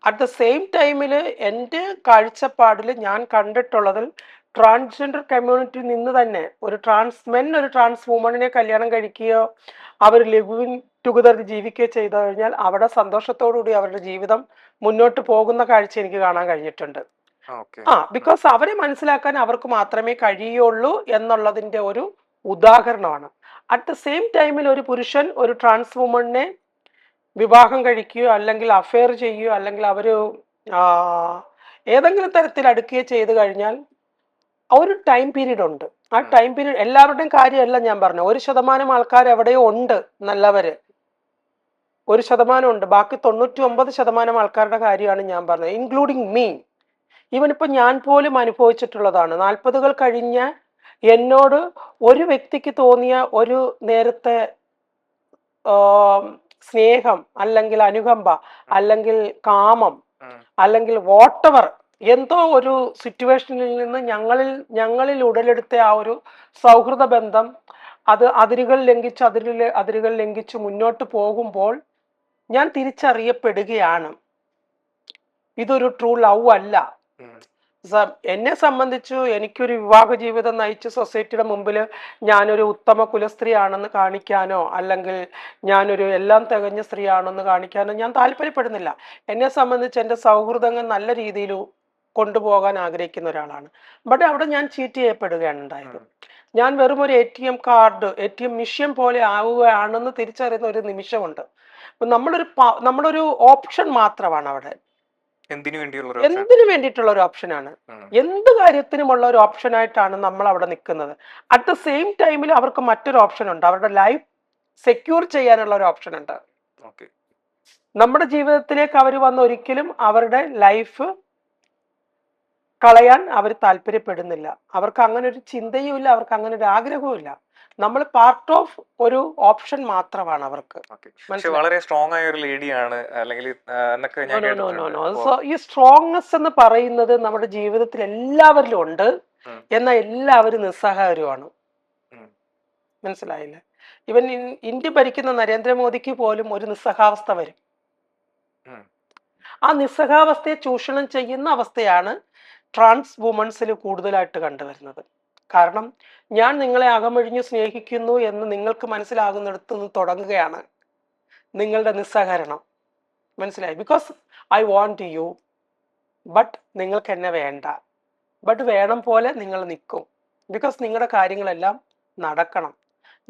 അറ്റ് ദ സെയിം ടൈമിൽ എൻ്റെ കാഴ്ചപ്പാടിൽ ഞാൻ കണ്ടിട്ടുള്ളതിൽ ട്രാൻസ്ജെൻഡർ കമ്മ്യൂണിറ്റിയിൽ നിന്ന് തന്നെ ഒരു ട്രാൻസ് വുമണിനെ കല്യാണം കഴിക്കുകയോ അവർ ലിവിങ് ടുഗദർ ജീവിക്കുകയോ ചെയ്തു കഴിഞ്ഞാൽ അവിടെ സന്തോഷത്തോടുകൂടി അവരുടെ ജീവിതം മുന്നോട്ട് പോകുന്ന കാഴ്ച എനിക്ക് കാണാൻ കഴിഞ്ഞിട്ടുണ്ട്. ബിക്കോസ് അവരെ മനസ്സിലാക്കാൻ അവർക്ക് മാത്രമേ കഴിയുള്ളൂ എന്നുള്ളതിൻ്റെ ഒരു ഉദാഹരണമാണ്. അറ്റ് ദ സെയിം ടൈമിൽ ഒരു പുരുഷൻ ഒരു ട്രാൻസ് വുമണിനെ വിവാഹം കഴിക്കുകയോ അല്ലെങ്കിൽ അഫെയർ ചെയ്യുകയോ അല്ലെങ്കിൽ അവർ ഏതെങ്കിലും തരത്തിൽ അടുക്കുകയോ ചെയ്തു കഴിഞ്ഞാൽ ഒരു ടൈം പീരീഡ് ഉണ്ട്. ആ ടൈം പീരീഡ് എല്ലാവരുടെയും കാര്യമല്ല ഞാൻ പറഞ്ഞു. 1% ആൾക്കാർ എവിടെയോ ഉണ്ട് നല്ലവര്, 1% ഉണ്ട്. ബാക്കി 99% ആൾക്കാരുടെ കാര്യമാണ് ഞാൻ പറഞ്ഞത്, ഇൻക്ലൂഡിങ് മീ. ഈവൻ ഇപ്പൊ ഞാൻ പോലും അനുഭവിച്ചിട്ടുള്ളതാണ്. 40 കഴിഞ്ഞ എന്നോട് ഒരു വ്യക്തിക്ക് തോന്നിയ ഒരു നേരത്തെ സ്നേഹം അല്ലെങ്കിൽ അനുകമ്പ അല്ലെങ്കിൽ കാമം അല്ലെങ്കിൽ വാട്ടെവർ എന്തോ ഒരു സിറ്റുവേഷനിൽ നിന്ന് ഞങ്ങളിൽ ഉടലെടുത്ത ആ ഒരു സൗഹൃദ ബന്ധം അത് അതിരുകൾ ലംഘിച്ച് മുന്നോട്ട് പോകുമ്പോൾ ഞാൻ തിരിച്ചറിയപ്പെടുകയാണ് ഇതൊരു ട്രൂ ലവ് അല്ല. എന്നെ സംബന്ധിച്ചു എനിക്കൊരു വിവാഹ ജീവിതം നയിച്ച് സൊസൈറ്റിയുടെ മുമ്പിൽ ഞാനൊരു ഉത്തമ കുലസ്ത്രീ ആണെന്ന് കാണിക്കാനോ അല്ലെങ്കിൽ ഞാനൊരു എല്ലാം തികഞ്ഞ സ്ത്രീ ആണെന്ന് കാണിക്കാനോ ഞാൻ താല്പര്യപ്പെടുന്നില്ല. എന്നെ സംബന്ധിച്ച് എൻ്റെ സൗഹൃദങ്ങൾ നല്ല രീതിയിൽ കൊണ്ടുപോകാൻ ആഗ്രഹിക്കുന്ന ഒരാളാണ്. ബട്ട് അവിടെ ഞാൻ ചീറ്റ് ചെയ്യപ്പെടുകയാണ് ഉണ്ടായത്. ഞാൻ വെറും ഒരു ATM മെഷീൻ പോലെ ആവുകയാണെന്ന് തിരിച്ചറിയുന്ന ഒരു നിമിഷമുണ്ട്. നമ്മളൊരു ഓപ്ഷൻ മാത്രമാണ് അവിടെ. എന്തിനു വേണ്ടിയിട്ടുള്ള ഒരു ഓപ്ഷനാണ്. എന്ത് കാര്യത്തിനുമുള്ള ഒരു ഓപ്ഷനായിട്ടാണ് നമ്മൾ അവിടെ നിൽക്കുന്നത്. അറ്റ് ദ സെയിം ടൈമിൽ അവർക്ക് മറ്റൊരു ഓപ്ഷൻ ഉണ്ട്. അവരുടെ ലൈഫ് സെക്യൂർ ചെയ്യാനുള്ള ഒരു ഓപ്ഷൻ ഉണ്ട്. നമ്മുടെ ജീവിതത്തിലേക്ക് അവർ വന്ന് ഒരിക്കലും അവരുടെ ലൈഫ് കളയാൻ അവർ താല്പര്യപ്പെടുന്നില്ല. അവർക്ക് അങ്ങനെ ഒരു ചിന്തയും ഇല്ല, അവർക്ക് അങ്ങനെ ഒരു ആഗ്രഹവും ഇല്ല. നമ്മൾ പാർട്ട് ഓഫ് ഒരു ഓപ്ഷൻ മാത്രമാണ് അവർക്ക്. വളരെ സ്ട്രോങ് ആയ ഒരു ലേഡിയാണ് അല്ലെങ്കിൽ ഈ സ്ട്രോങ്നെസ് എന്ന് പറയുന്നത് നമ്മുടെ ജീവിതത്തിൽ എല്ലാവരിലും ഉണ്ട്. എന്നാൽ എല്ലാവരും നിസ്സഹായരുമാണ്. മനസ്സിലായില്ലേ? ഇവൻ ഇന്ത്യ ഭരിക്കുന്ന നരേന്ദ്രമോദിക്ക് പോലും ഒരു നിസ്സഹാവസ്ഥ വരും. ആ നിസ്സഹാവസ്ഥയെ ചൂഷണം ചെയ്യുന്ന അവസ്ഥയാണ് ട്രാൻസ് വുമൺസിൽ കൂടുതലായിട്ട് കണ്ടുവരുന്നത്. കാരണം ഞാൻ നിങ്ങളെ അകമഴിഞ്ഞ് സ്നേഹിക്കുന്നു എന്ന് നിങ്ങൾക്ക് മനസ്സിലാകുന്നിടത്ത് നിന്ന് തുടങ്ങുകയാണ് നിങ്ങളുടെ നിസ്സഹകരണം. മനസ്സിലായി? Because I want U, but നിങ്ങൾക്ക് എന്നെ വേണ്ട. ബട്ട് വേണം പോലെ നിങ്ങൾ നിൽക്കും. ബിക്കോസ് നിങ്ങളുടെ കാര്യങ്ങളെല്ലാം നടക്കണം.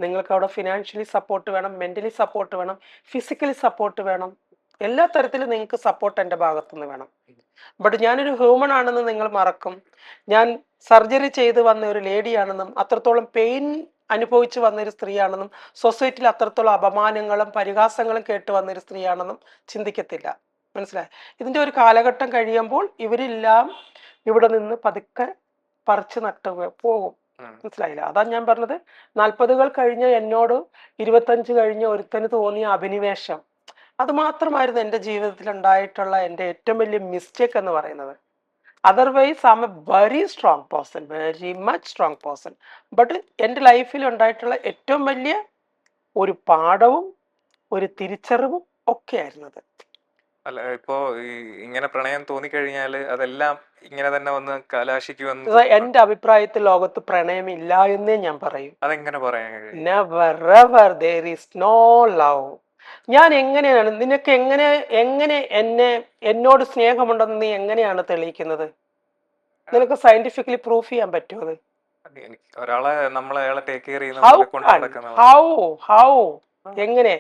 നിങ്ങൾക്ക് അവിടെ ഫിനാൻഷ്യലി സപ്പോർട്ട് വേണം, മെൻ്റലി സപ്പോർട്ട് വേണം, ഫിസിക്കലി സപ്പോർട്ട് വേണം, എല്ലാ തരത്തിലും നിങ്ങൾക്ക് സപ്പോർട്ട് എൻ്റെ ഭാഗത്തുനിന്ന് വേണം. ബട്ട് ഞാനൊരു ഹ്യൂമൺ ആണെന്ന് നിങ്ങൾ മറക്കും. ഞാൻ സർജറി ചെയ്ത് വന്ന ഒരു ലേഡിയാണെന്നും അത്രത്തോളം പെയിൻ അനുഭവിച്ച് വന്നൊരു സ്ത്രീയാണെന്നും സൊസൈറ്റിയിൽ അത്രത്തോളം അപമാനങ്ങളും പരിഹാസങ്ങളും കേട്ട് വന്നൊരു സ്ത്രീയാണെന്നും ചിന്തിക്കത്തില്ല. മനസ്സിലായി? ഇതിൻ്റെ ഒരു കാലഘട്ടം കഴിയുമ്പോൾ ഇവരെല്ലാം ഇവിടെ നിന്ന് പതുക്കെ പറിച്ചു നട്ട് പോകും. മനസ്സിലായില്ല? അതാണ് ഞാൻ പറഞ്ഞത്. 40 കഴിഞ്ഞ് എന്നോട് 25 കഴിഞ്ഞ് ഒരുത്തന് തോന്നിയ അഭിനിവേശം, അത് മാത്രമായിരുന്നു എൻ്റെ ജീവിതത്തിൽ ഉണ്ടായിട്ടുള്ള എൻ്റെ ഏറ്റവും വലിയ മിസ്റ്റേക്ക് എന്ന് പറയുന്നത്. Otherwise I M A very strong person, very much strong person. But എൻ്റെ ലൈഫിൽ ഉണ്ടായിട്ടുള്ള ഏറ്റവും വലിയ ഒരു പാഠവും ഒരു തിരിച്ചറിവും ഒക്കെ ആയിരുന്നത്. അല്ല, ഇപ്പോ ഈ ഇങ്ങനെ പ്രണയം തോന്നിക്കഴിഞ്ഞാൽ അതെല്ലാം ഇങ്ങനെ തന്നെ വന്ന് കലാശിക്കുമെന്ന് എൻ്റെ അഭിപ്രായത്തിൽ ലോകത്ത് പ്രണയമില്ല എന്നേ ഞാൻ പറയും. അതെങ്ങനെ പറയാൻ കഴിയും? Never ever there is no love. ഞാൻ എങ്ങനെയാണ് നിനക്ക് എങ്ങനെ എന്നോട് സ്നേഹമുണ്ടെന്ന് നീ എങ്ങനെയാണ് തെളിയിക്കുന്നത്? നിനക്ക് സയന്റിഫിക്കലി പ്രൂഫ് ചെയ്യാൻ പറ്റുമോ? അത് ഒരാളെ അയാളെ ടേക്ക് കെയർ ചെയ്യുന്ന ഹൗ എങ്ങനെ?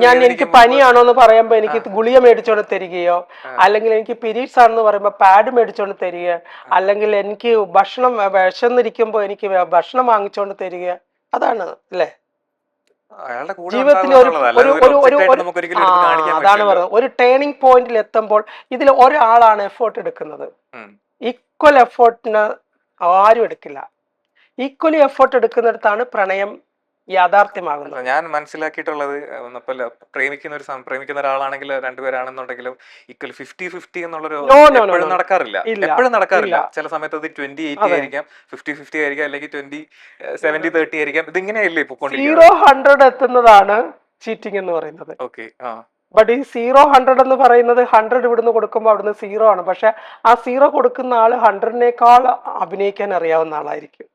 ഞാൻ എനിക്ക് പനിയാണോ എന്ന് പറയുമ്പോ എനിക്ക് ഗുളിക മേടിച്ചോണ്ട് തരികയോ, അല്ലെങ്കിൽ എനിക്ക് പീരീഡ്സ് ആണെന്ന് പറയുമ്പോ പാഡ് മേടിച്ചോണ്ട് തരിക, അല്ലെങ്കിൽ എനിക്ക് ഭക്ഷണം വിശന്നിരിക്കുമ്പോ എനിക്ക് ഭക്ഷണം വാങ്ങിച്ചോണ്ട് തരിക, അതാണ് അല്ലേ ജീവിതത്തിൽ അതാണ് പറയുന്നത്. ഒരു ടേണിംഗ് പോയിന്റിൽ എത്തുമ്പോൾ ഇതിൽ ഒരാളാണ് എഫേർട്ട് എടുക്കുന്നത്. ഈക്വൽ എഫേർട്ടിന് ആരും എടുക്കില്ല. ഈക്വലി എഫേർട്ട് എടുക്കുന്നിടത്താണ് പ്രണയം യാഥാർത്ഥ്യമാകുന്നത്. ഞാൻ മനസ്സിലാക്കിയിട്ടുള്ളത് പ്രേമിക്കുന്ന ഒരാളാണെങ്കിൽ രണ്ടുപേരാണെന്നുണ്ടെങ്കിലും ഈക്വൽ 50-50 എന്നുള്ളൊരു എപ്പോഴും നടക്കാറില്ല. ചില സമയത്ത് അത് 20-80 ആയിരിക്കാം, 50-50 ആയിരിക്കാം, അല്ലെങ്കിൽ 20-70-30 ആയിരിക്കാം. ഇതിങ്ങനെയല്ലേ ഇപ്പൊ 0-100 എത്തുന്നതാണ് ചീറ്റിംഗ് എന്ന് പറയുന്നത്. ബട്ട് ഈ 0-100 എന്ന് പറയുന്നത് 100 ഇവിടുന്ന് കൊടുക്കുമ്പോൾ അവിടുന്ന് 0 ആണ്. പക്ഷെ ആ 0 കൊടുക്കുന്ന ആള് 100-നേക്കാൾ അഭിനയിക്കാൻ അറിയാവുന്ന ആളായിരിക്കും.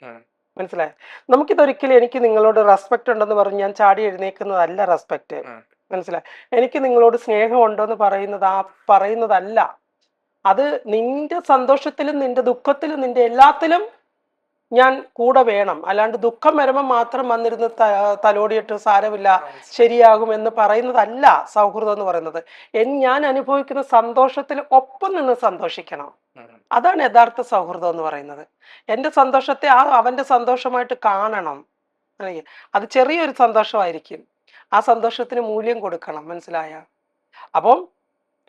മനസ്സിലായി? നമുക്കിതൊരിക്കലും എനിക്ക് നിങ്ങളോട് റെസ്പെക്ട് ഉണ്ടെന്ന് പറഞ്ഞ് ഞാൻ ചാടി എഴുന്നേക്കുന്നതല്ല റെസ്പെക്ട്. മനസ്സിലായി? എനിക്ക് നിങ്ങളോട് സ്നേഹമുണ്ടെന്ന് പറയുന്നതല്ല. അത് നിന്റെ സന്തോഷത്തിലും നിന്റെ ദുഃഖത്തിലും നിന്റെ എല്ലാത്തിലും ഞാൻ കൂടെ വേണം. അല്ലാണ്ട് ദുഃഖം വരുമ്പോൾ മാത്രം വന്നിരുന്ന് തലോടിയിട്ട് സാരമില്ല ശരിയാകും എന്ന് പറയുന്നതല്ല സൗഹൃദം എന്ന് പറയുന്നത്. ഞാൻ അനുഭവിക്കുന്ന സന്തോഷത്തിൽ ഒപ്പം നിന്ന് സന്തോഷിക്കണം. അതാണ് യഥാർത്ഥ സൗഹൃദം എന്ന് പറയുന്നത്. എൻ്റെ സന്തോഷത്തെ അവൻ്റെ സന്തോഷമായിട്ട് കാണണം. അത് ചെറിയൊരു സന്തോഷമായിരിക്കും, ആ സന്തോഷത്തിന് മൂല്യം കൊടുക്കണം. മനസ്സിലായ? അപ്പം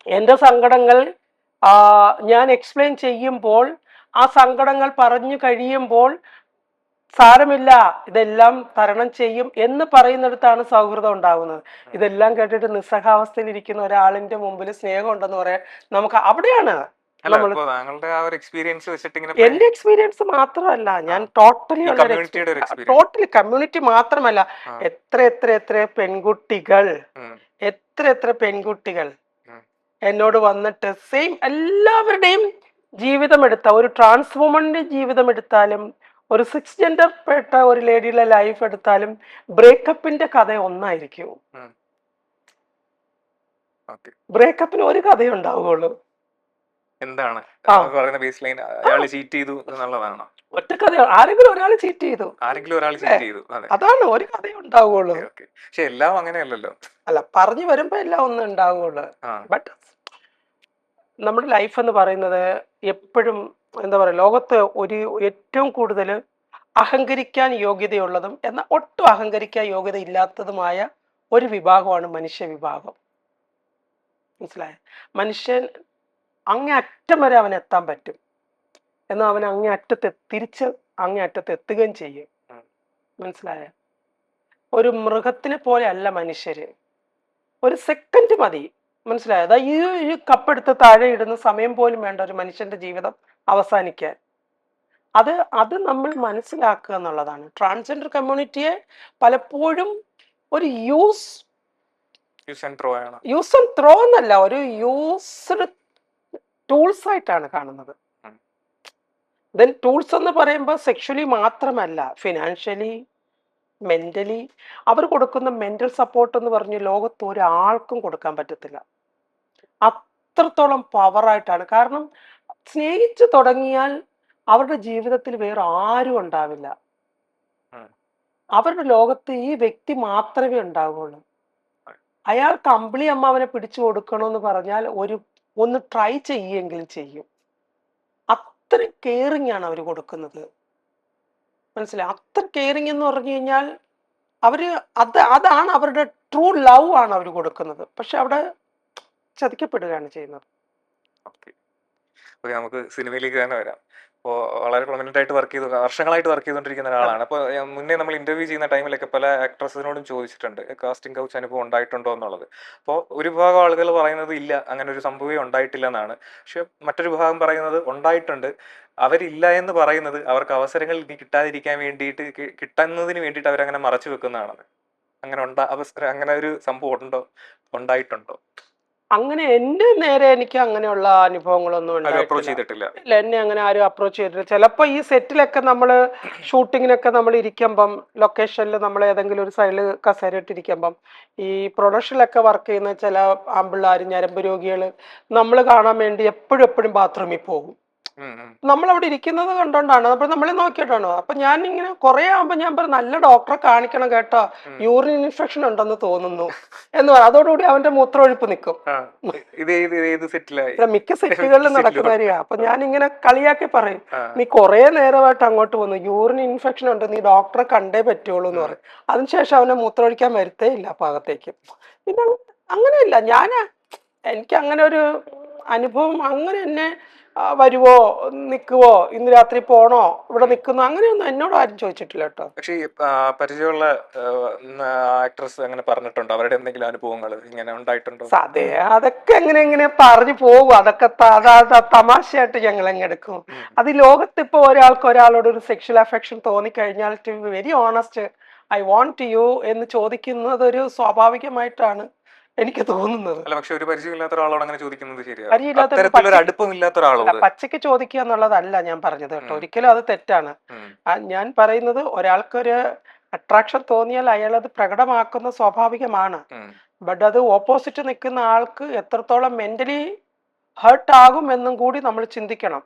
എൻ്റെ സങ്കടങ്ങൾ ഞാൻ എക്സ്പ്ലെയിൻ ചെയ്യുമ്പോൾ, ആ സങ്കടങ്ങൾ പറഞ്ഞു കഴിയുമ്പോൾ സാരമില്ല ഇതെല്ലാം തരണം ചെയ്യും എന്ന് പറയുന്നിടത്താണ് സൗഹൃദം ഉണ്ടാകുന്നത്. ഇതെല്ലാം കേട്ടിട്ട് നിസ്സഹാവസ്ഥയിൽ ഇരിക്കുന്ന ഒരാളിന്റെ മുമ്പിൽ സ്നേഹം ഉണ്ടെന്ന് പറയാൻ നമുക്ക് അവിടെയാണ് എന്റെ എക്സ്പീരിയൻസ് മാത്രമല്ല, ഞാൻ ടോട്ടലി കമ്മ്യൂണിറ്റി മാത്രമല്ല, എത്ര പെൺകുട്ടികൾ എന്നോട് വന്നിട്ട് സെയിം എല്ലാവരുടെയും ജീവിതം എടുത്ത ഒരു ട്രാൻസ് വുമണിന്റെ ജീവിതം എടുത്താലും ഒരു 6 ജെൻഡർ പെട്ട ഒരു ലേഡിയുടെ ലൈഫ് എടുത്താലും ബ്രേക്കപ്പിന്റെ കഥ ഒന്നായിരിക്കും. ബ്രേക്കപ്പിന് ഒരു കഥയുണ്ടാവുകയുള്ളൂ. എന്താണ് ഒറ്റ കഥ. ആരെങ്കിലും ഒരാൾ ചീറ്റ് ചെയ്തു, അതാണ് ഒരു കഥ ഉണ്ടാവുകയുള്ളൂ. പക്ഷെ എല്ലാം അങ്ങനെയല്ലല്ലോ. അല്ല, പറഞ്ഞു വരുമ്പോ എല്ലാം ഒന്നും ഉണ്ടാവുകയുള്ളൂ. ബട്ട് നമ്മുടെ ലൈഫ് എന്ന് പറയുന്നത് എപ്പോഴും എന്താ പറയുക, ലോകത്ത് ഏറ്റവും കൂടുതൽ അഹങ്കരിക്കാൻ യോഗ്യതയുള്ളതും എന്നാൽ ഒട്ടും അഹങ്കരിക്കാൻ യോഗ്യത ഇല്ലാത്തതുമായ ഒരു വിഭാഗമാണ് മനുഷ്യ വിഭാഗം. മനസ്സിലായ? മനുഷ്യൻ അങ്ങേ അറ്റം വരെ അവൻ എത്താൻ പറ്റും, എന്നാൽ അവൻ അങ്ങേ അറ്റത്ത് എത്തുകയും ചെയ്യും. മനസ്സിലായ? ഒരു മൃഗത്തിനെ പോലെ അല്ല മനുഷ്യര്. ഒരു സെക്കൻഡ് മതി. മനസ്സിലായത്? ഈ കപ്പെടുത്ത് താഴെ ഇടുന്ന സമയം പോലും വേണ്ട ഒരു മനുഷ്യന്റെ ജീവിതം അവസാനിക്കാൻ. അത് നമ്മൾ മനസ്സിലാക്കുക എന്നുള്ളതാണ്. ട്രാൻസ്ജെൻഡർ കമ്മ്യൂണിറ്റിയെ പലപ്പോഴും ഒരു യൂസ് ആൻഡ് ത്രോ എന്നല്ല, ഒരു യൂസ്ഡ് ടൂൾസ് ആയിട്ടാണ് കാണുന്നത്. ദെൻ ടൂൾസ് എന്ന് പറയുമ്പോൾ സെക്ഷലി മാത്രമല്ല, ഫിനാൻഷ്യലി, മെന്റലി അവർ കൊടുക്കുന്ന മെന്റൽ സപ്പോർട്ട് എന്ന് പറഞ്ഞ് ലോകത്ത് ഒരാൾക്കും കൊടുക്കാൻ പറ്റത്തില്ല. അത്രത്തോളം പവറായിട്ടാണ്. കാരണം സ്നേഹിച്ചു തുടങ്ങിയാൽ അവരുടെ ജീവിതത്തിൽ വേറെ ആരും ഉണ്ടാവില്ല. ഉം. അവരുടെ ലോകത്ത് ഈ വ്യക്തി മാത്രമേ ഉണ്ടാവുകയുള്ളൂ. അയാൾക്ക് അമ്പിളി അമ്മാവനെ പിടിച്ചു കൊടുക്കണമെന്ന് പറഞ്ഞാൽ ഒന്ന് ട്രൈ ചെയ്യുമെങ്കിലും ചെയ്യും. അത്രയും കെയറിങ് ആണ് അവർ കൊടുക്കുന്നത്. മനസ്സിലായി? അത്ര കെയറിങ് എന്ന് പറഞ്ഞു കഴിഞ്ഞാൽ അവര് അതാണ് അവരുടെ ട്രൂ ലവ് ആണ് അവർ കൊടുക്കുന്നത്. പക്ഷെ അവിടെ ചതിക്കപ്പെടുകയാണ് ചെയ്യുന്നത്. ഓക്കെ. ഓക്കെ, നമുക്ക് സിനിമയിലേക്ക് തന്നെ വരാം. അപ്പോൾ വളരെ പ്രൊമനന്റ് ആയിട്ട് വർക്ക് ചെയ്ത് വർഷങ്ങളായിട്ട് വർക്ക് ചെയ്തുകൊണ്ടിരിക്കുന്ന ഒരാളാണ്. അപ്പോൾ മുന്നേ നമ്മൾ ഇന്റർവ്യൂ ചെയ്യുന്ന ടൈമിലൊക്കെ പല ആക്ട്രസിനോടും ചോദിച്ചിട്ടുണ്ട് കാസ്റ്റിംഗ് കൗച്ച് അനുഭവം ഉണ്ടായിട്ടുണ്ടോ എന്നുള്ളത്. അപ്പോൾ ഒരു വിഭാഗം ആളുകൾ പറയുന്നത് ഇല്ല, അങ്ങനെ ഒരു സംഭവമേ ഉണ്ടായിട്ടില്ല എന്നാണ്. പക്ഷെ മറ്റൊരു വിഭാഗം പറയുന്നത് ഉണ്ടായിട്ടുണ്ട്. അവരില്ല എന്ന് പറയുന്നത് അവർക്ക് അവസരങ്ങൾ ഇനി കിട്ടാതിരിക്കാൻ വേണ്ടിയിട്ട് കിട്ടുന്നതിന് വേണ്ടിയിട്ട് അവരങ്ങനെ മറച്ചു വെക്കുന്നതാണെന്ന്. അങ്ങനെ അങ്ങനെ ഒരു സംഭവം ഉണ്ടായിട്ടുണ്ടോ? അങ്ങനെ എന്റെ നേരെ എനിക്ക് അങ്ങനെയുള്ള അനുഭവങ്ങളൊന്നും അപ്രോച്ച് ഉണ്ടായിട്ടില്ല. ചെയ്തിട്ടില്ല. ഇല്ല, എന്നെ അങ്ങനെ ആരും അപ്രോച്ച് ചെയ്തിട്ടില്ല. ചിലപ്പോൾ ഈ സെറ്റിലൊക്കെ നമ്മൾ ഷൂട്ടിങ്ങിനൊക്കെ നമ്മൾ ഇരിക്കുമ്പം, ലൊക്കേഷനിൽ നമ്മൾ ഏതെങ്കിലും ഒരു സൈഡിൽ കസേര ഇട്ടിരിക്കുമ്പം, ഈ പ്രൊഡക്ഷനിലൊക്കെ വർക്ക് ചെയ്യുന്ന ചില ആമ്പിള്ളാർ, ഞരമ്പ് രോഗികൾ നമ്മൾ കാണാൻ വേണ്ടി എപ്പോഴും ബാത്റൂമിൽ പോകും. നമ്മളവിടെ ഇരിക്കുന്നത് കണ്ടോണ്ടാണ്, അപ്പൊ നമ്മളെ നോക്കിയിട്ടാണോ. അപ്പൊ ഞാൻ ഇങ്ങനെ കുറെ ആകുമ്പോ ഞാൻ പറഞ്ഞു, നല്ല ഡോക്ടറെ കാണിക്കണം കേട്ടോ, യൂറിൻ ഇൻഫെക്ഷൻ ഉണ്ടെന്ന് തോന്നുന്നു എന്ന് പറയും. അതോടുകൂടി അവന്റെ മൂത്രമൊഴുപ്പ് നിൽക്കും. മിക്ക സെറ്റുകളിലും നടക്കുന്ന കാര്യമാണ്. അപ്പൊ ഞാൻ ഇങ്ങനെ കളിയാക്കി പറയും, നീ കുറെ നേരമായിട്ട് അങ്ങോട്ട് വന്നു, യൂറിൻ ഇൻഫെക്ഷൻ ഉണ്ട്, നീ ഡോക്ടറെ കണ്ടേ പറ്റുള്ളൂ എന്ന് പറയും. അതിനുശേഷം അവനെ മൂത്രമൊഴിക്കാൻ വരുത്തേ ഇല്ല ഭാഗത്തേക്ക്. പിന്നെ അങ്ങനെയില്ല, എനിക്ക് അങ്ങനെ ഒരു അനുഭവം അങ്ങനെ എന്നെ വരുവോ നിൽക്കുവോ ഇന്ന് രാത്രി പോണോ ഇവിടെ നിൽക്കുന്നു അങ്ങനെയൊന്നും എന്നോട് ആരും ചോദിച്ചിട്ടില്ല കേട്ടോ. പക്ഷേ പരിചയമുള്ള ആക്ട്രസ് അങ്ങനെ പറഞ്ഞിട്ടുണ്ടോ അവരുടെ എന്തെങ്കിലും അനുഭവങ്ങൾ ഇങ്ങനെ ഉണ്ടായിട്ടുണ്ടോ? അതെ, അതൊക്കെ എങ്ങനെ പറഞ്ഞു പോകും. അതൊക്കെ തമാശയായിട്ട് ഞങ്ങൾ എങ്ങനെ എടുക്കും. അത് ലോകത്ത് ഇപ്പൊ ഒരാളോട് ഒരു സെക്ഷൽ അഫെക്ഷൻ തോന്നിക്കഴിഞ്ഞാൽ, to be very honest, I want you എന്ന് ചോദിക്കുന്നത് ഒരു സ്വാഭാവികമായിട്ടാണ് എനിക്ക് തോന്നുന്നത്. അല്ല, പക്ഷെ ഒരു പരിചയമില്ലാത്ത ഒരാളോട് അങ്ങനെ ചോദിക്കുന്നത് ശരിയാണ്. പച്ചയ്ക്ക് ചോദിക്കുക എന്നുള്ളതല്ല ഞാൻ പറഞ്ഞത് കേട്ടോ, ഒരിക്കലും അത് തെറ്റാണ്. ഞാൻ പറയുന്നത് ഒരാൾക്കൊരു അട്രാക്ഷൻ തോന്നിയാൽ അയാൾ അത് പ്രകടമാക്കുന്ന സ്വാഭാവികമാണ്. ബട്ട് അത് ഓപ്പോസിറ്റ് നിൽക്കുന്ന ആൾക്ക് എത്രത്തോളം മെന്റലി ഹേർട്ട് ആകും എന്നും കൂടി നമ്മൾ ചിന്തിക്കണം.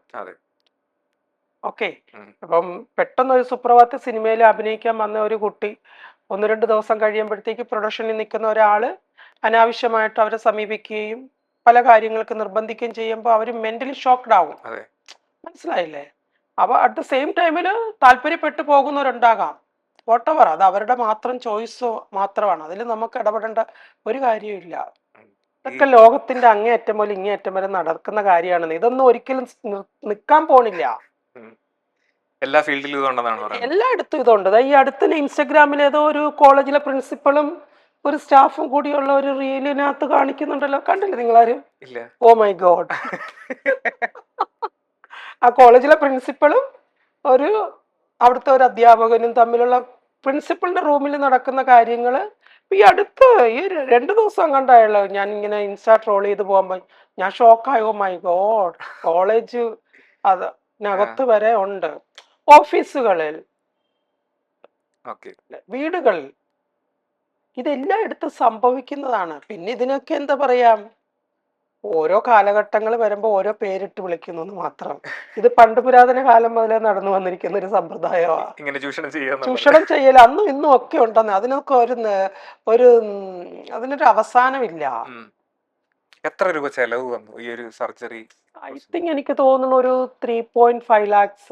ഓക്കെ. അപ്പം പെട്ടെന്ന് ഒരു സുപ്രഭാത സിനിമയിൽ അഭിനയിക്കാൻ വന്ന ഒരു കുട്ടി 1-2 ദിവസം കഴിയുമ്പോഴത്തേക്ക് പ്രൊഡക്ഷനിൽ നിൽക്കുന്ന ഒരാള് അനാവശ്യമായിട്ട് അവരെ സമീപിക്കുകയും പല കാര്യങ്ങൾക്ക് നിർബന്ധിക്കുകയും ചെയ്യുമ്പോൾ അവർ മെന്റലി ഷോക്ക്ഡ് ആവും. മനസ്സിലായില്ലേ? അപ്പൊ അറ്റ് ദ സെയിം ടൈമിൽ താല്പര്യപ്പെട്ടു പോകുന്നവരുണ്ടാകാം. വോട്ടെവർ, അത് അവരുടെ മാത്രം ചോയ്സ് മാത്രമാണ്. അതിൽ നമുക്ക് ഇടപെടേണ്ട ഒരു കാര്യമില്ല. ഇതൊക്കെ ലോകത്തിന്റെ അങ്ങേയറ്റം മുതൽ ഇങ്ങേയറ്റം വരെ നടക്കുന്ന കാര്യമാണ്. ഇതൊന്നും ഒരിക്കലും നിൽക്കാൻ പോണില്ല. എല്ലാ ഫീൽഡിലും എല്ലായിടത്തും ഇതുണ്ട്. ഈ അടുത്തിന് ഇൻസ്റ്റഗ്രാമിൽ ഏതോ ഒരു കോളേജിലെ പ്രിൻസിപ്പളും ഒരു സ്റ്റാഫും കൂടിയുള്ള ഒരു റീലിനകത്ത് കാണിക്കുന്നുണ്ടല്ലോ, കണ്ടില്ലേ നിങ്ങളാരും? Oh my god. ആ കോളേജിലെ പ്രിൻസിപ്പളും അവിടുത്തെ ഒരു അധ്യാപകനും തമ്മിലുള്ള പ്രിൻസിപ്പളിന്റെ റൂമിൽ നടക്കുന്ന കാര്യങ്ങള് ഈ 2 ദിവസം കണ്ടായല്ലോ. ഞാൻ ഇങ്ങനെ ഇൻസ്റ്റാ ട്രോൾ ചെയ്ത് പോകുമ്പോ ഞാൻ ഷോക്കായോ. മൈ ഗോഡ്, കോളേജ് അതിനകത്ത് വരെ ഉണ്ട്, ഓഫീസുകളിൽ, വീടുകളിൽ, ഇതെല്ലായിടത്തും സംഭവിക്കുന്നതാണ്. പിന്നെ ഇതിനൊക്കെ എന്താ പറയാ, ഓരോ കാലഘട്ടങ്ങൾ വരുമ്പോൾ ഓരോ പേരിട്ട് വിളിക്കുന്നു എന്ന് മാത്രം. ഇത് പണ്ട് പുരാതന കാലം മുതലേ നടന്നു വന്നിരിക്കുന്ന ഒരു സമ്പ്രദായമാണ്. ചൂഷണം ചെയ്യൽ അന്നും ഇന്നും ഒക്കെ ഉണ്ടെന്ന്. അതിനൊക്കെ അതിനൊരു അവസാനമില്ല. എത്ര രൂപ ചെലവ് വന്നു ഈ ഒരു സർജറി? ഐ തിങ്ക് എനിക്ക് തോന്നുന്നു ഒരു 3.5 lakhs